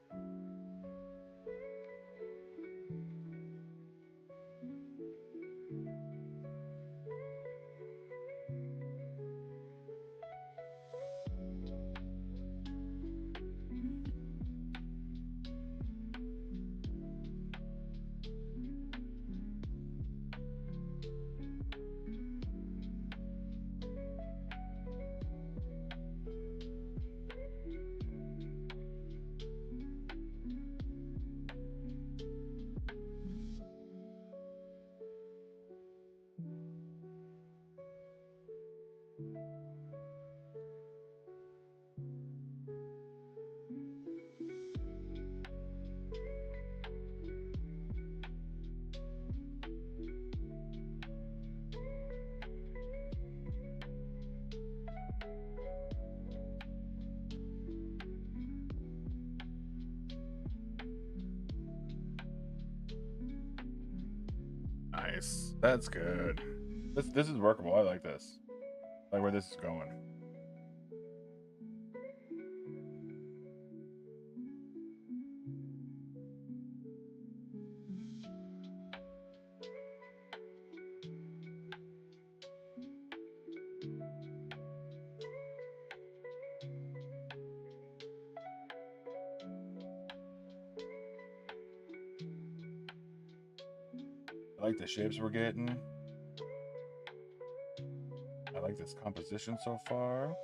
[SPEAKER 1] Nice. That's good. This is workable. I like this. I like where this is going. I like the shapes we're getting. I like this composition so far.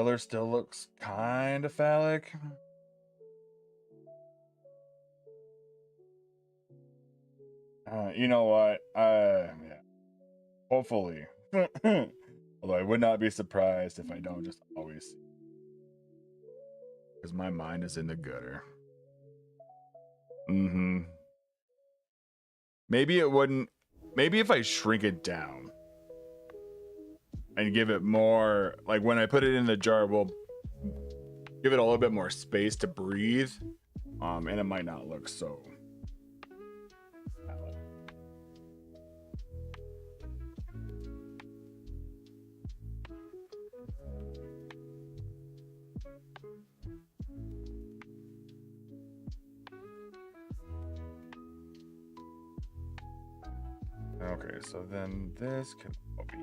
[SPEAKER 1] Pillar still looks kind of phallic. You know what? Yeah. Hopefully. Although I would not be surprised if I don't just always see. Because my mind is in the gutter. Mm-hmm. Maybe it wouldn't. Maybe if I shrink it down and give it more, like when I put it in the jar, we'll give it a little bit more space to breathe. And it might not look so. Okay, so then this can all be.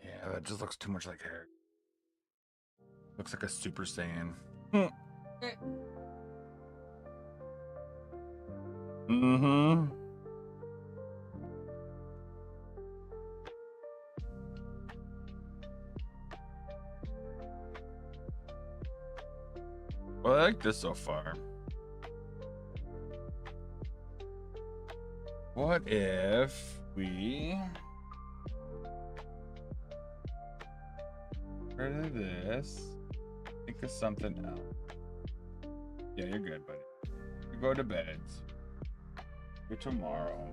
[SPEAKER 1] Yeah, that just looks too much like hair. Looks like a Super Saiyan. Mm-hmm. Well, I like this so far. What if we rid of this? Think of something else. Yeah, you're good, buddy. You go to bed. For tomorrow.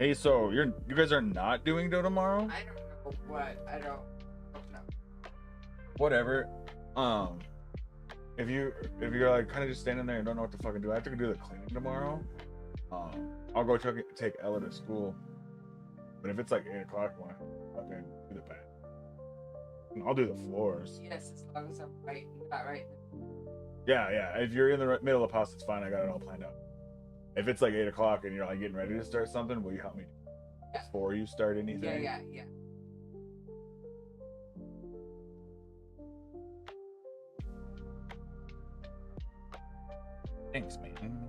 [SPEAKER 1] Hey, so you guys are not doing dough tomorrow?
[SPEAKER 4] I don't know what. I don't know.
[SPEAKER 1] Whatever. If you're like kind of just standing there and don't know what to fucking do, I have to go do the cleaning tomorrow. I'll go take Ella to school. But if it's like 8 o'clock, I fucking do the bed. And I'll do the floors.
[SPEAKER 4] Yes, as long as I'm right, not right.
[SPEAKER 1] Yeah. If you're in the middle of the house, it's fine. I got it all planned out. If it's like 8 o'clock and you're like getting ready to start something, will you help me before you start anything?
[SPEAKER 4] Yeah.
[SPEAKER 1] Thanks, man.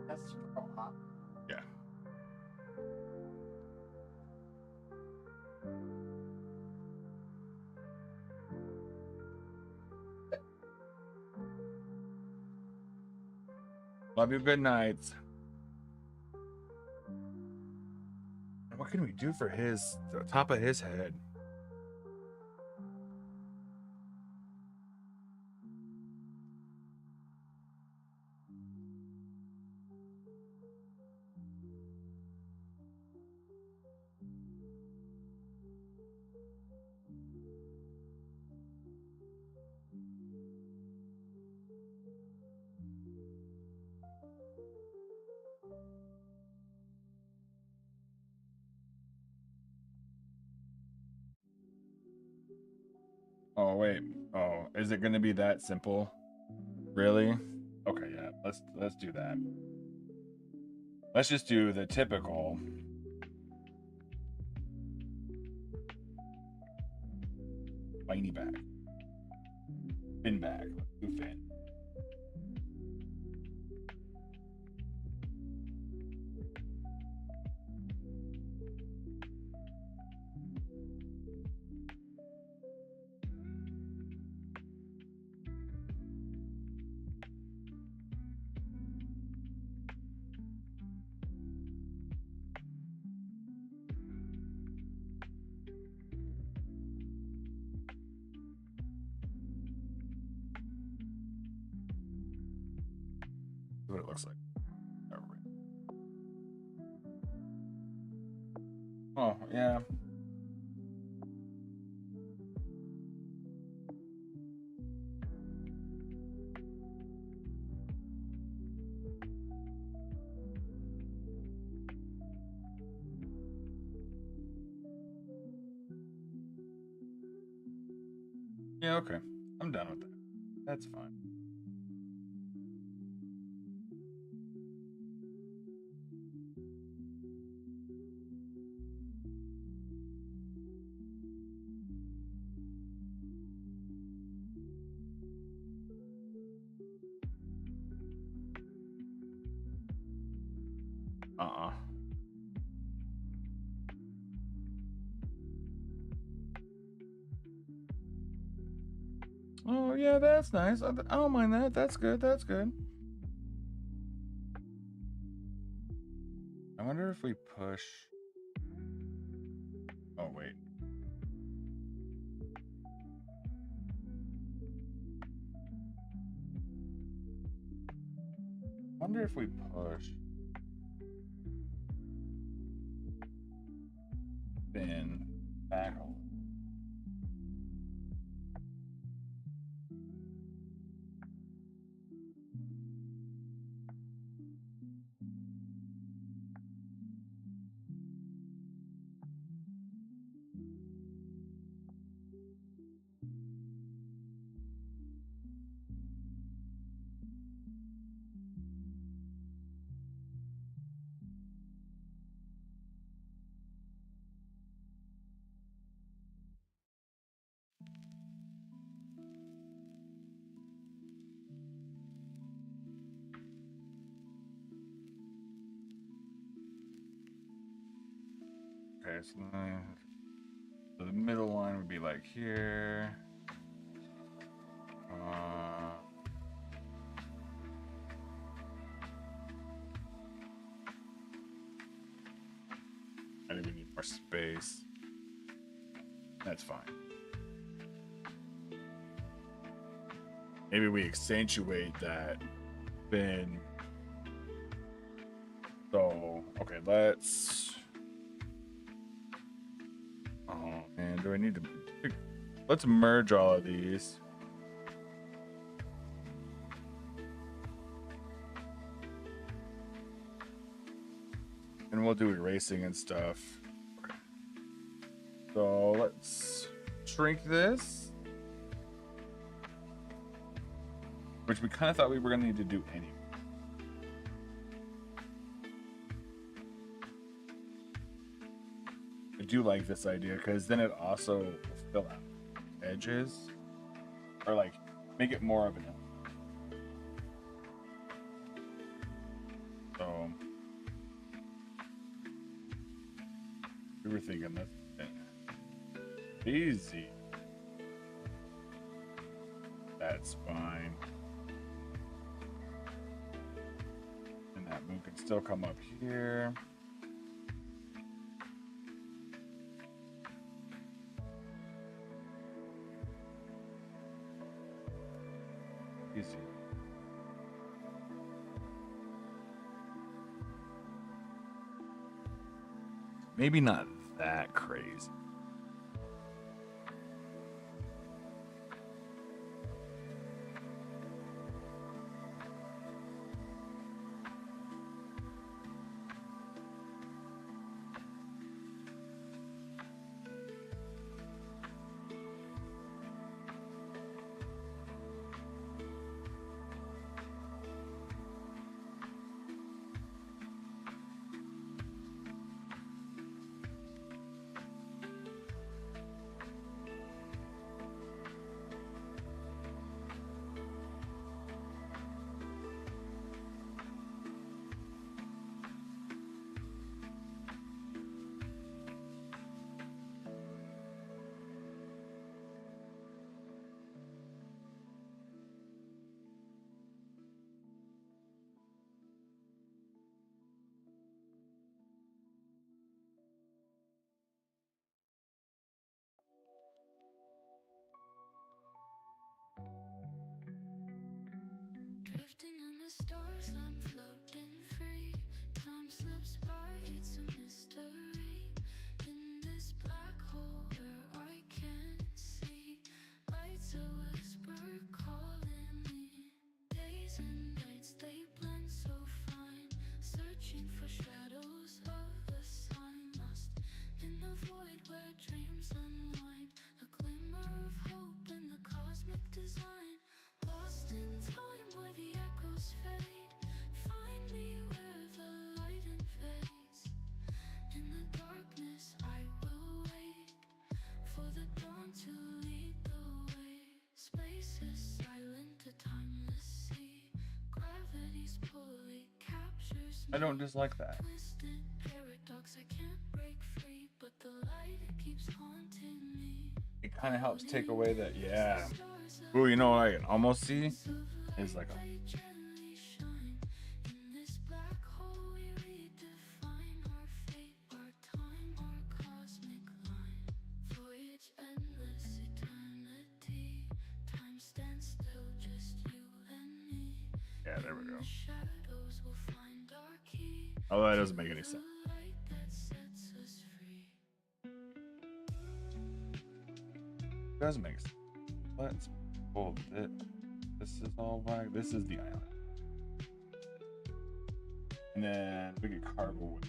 [SPEAKER 4] That's pro hot.
[SPEAKER 1] Yeah. Love you. Good nights. What can we do for the top of his head? Oh wait. Oh, is it gonna be that simple? Really? Okay, yeah. Let's do that. Let's just do the typical. Spiny bag. Fin bag. Let's do fin. See what it looks like. All right. Oh, yeah. Yeah, okay. I'm done with that. That's fine. Uh-uh. Oh, yeah, that's nice. I don't mind that. That's good. That's good. I wonder if we push. Oh, wait. I wonder if we push. Fin back a little. Okay, so the middle line would be like here. I think we need more space. That's fine. Maybe we accentuate that fin. So, okay, let's. Oh man, do I need to? Let's merge all of these. And we'll do erasing and stuff. Okay. So let's shrink this. Which we kind of thought we were going to need to do anyway. I do like this idea because then it also will fill out edges. Or like make it more of an element. So we were thinking that's easy. That's fine. And that moon can still come up here. Easy. Maybe not that crazy.
[SPEAKER 5] stars, I'm floating free. Time slips by, it's a mystery. In this black hole where I can't see, lights a whisper calling me. Days and nights, they blend so fine. Searching for shadows of a sign. Lost in the void where dreams unwind. A glimmer of hope in the cosmic design. Lost in time where the echoes fade. Find me where the light invades. In the darkness I will wait for the dawn to lead the way. Space is silent, a timeless sea. Gravity's pull, it captures me.
[SPEAKER 1] I don't dislike that.
[SPEAKER 5] Twisted paradox, I can't break free, but the light, it keeps haunting me.
[SPEAKER 1] It kind of helps take away that, yeah. Ooh, you know what I can almost see is like a
[SPEAKER 5] Gently shine. In this black hole we redefine our fate, our time, our cosmic line. Voyage endless, eternity. Time stands still, just you and me.
[SPEAKER 1] yeah. There we go.
[SPEAKER 5] In the shadows we'll find our key.
[SPEAKER 1] Oh, that doesn't make any sense.
[SPEAKER 5] The light that sets us free.
[SPEAKER 1] It does make sense. Let's pull it. This is all black. This is the island. And then we could carve away.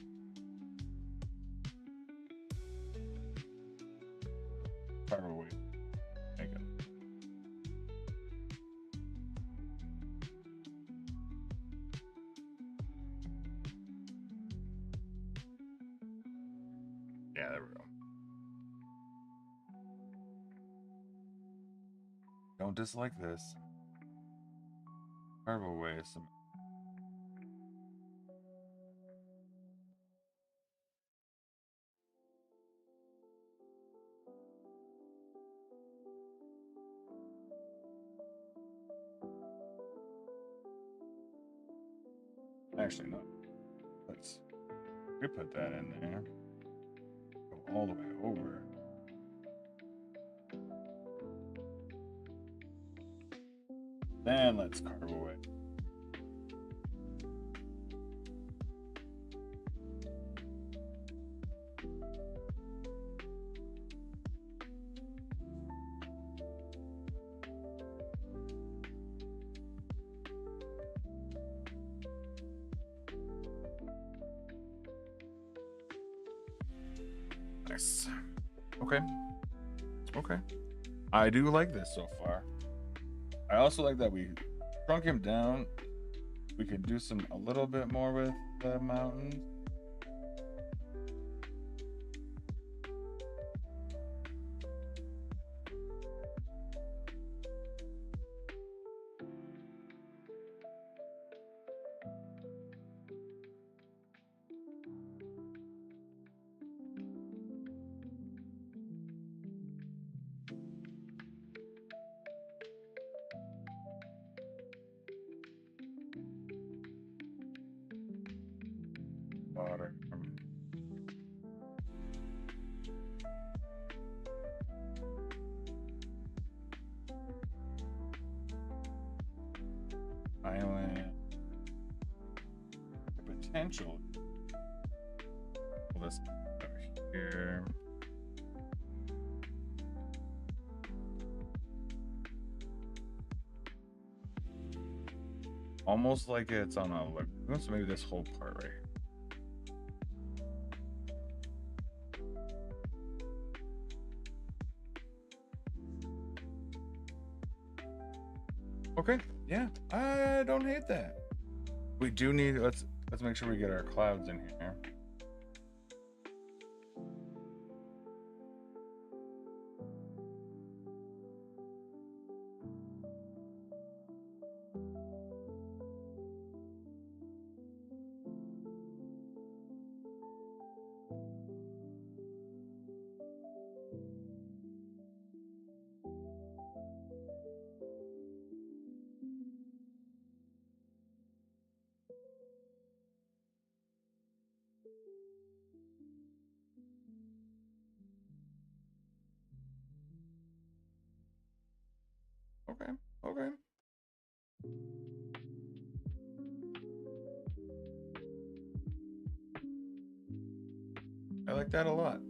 [SPEAKER 1] Carve away. Make it. Yeah, there we go. Don't dislike this. Carve away some. Actually, no. Let's we put that in there. Go all the way over. Then let's carve away. Nice. Okay. Okay. I do like this so far. I also like that we shrunk him down. We could do a little bit more with the mountains. Water. Island. The potential. Well, this over here. Almost like it's on a lagoon, so maybe this whole part right here. Okay, yeah, I don't hate that. We do need let's make sure we get our clouds in here. Okay, okay. like that a lot.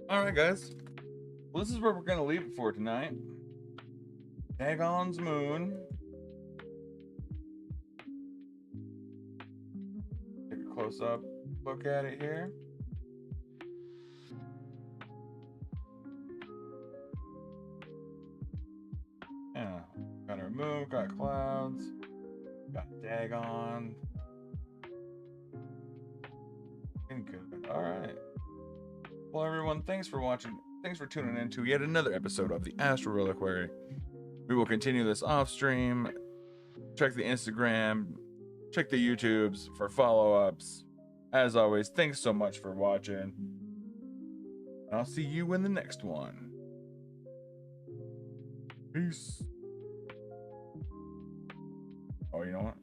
[SPEAKER 1] All right, guys. Well, this is where we're gonna leave it for tonight. Dagons Moon. Take a close-up look at it here. Yeah, got our moon, got clouds, got Dagon. Looking good. All right. Well, everyone, thanks for watching. Thanks for tuning in to yet another episode of the Astral Reliquary. We will continue this off stream. Check the Instagram, check the YouTubes for follow-ups. As always, thanks so much for watching. And I'll see you in the next one. Peace. Oh, you know what?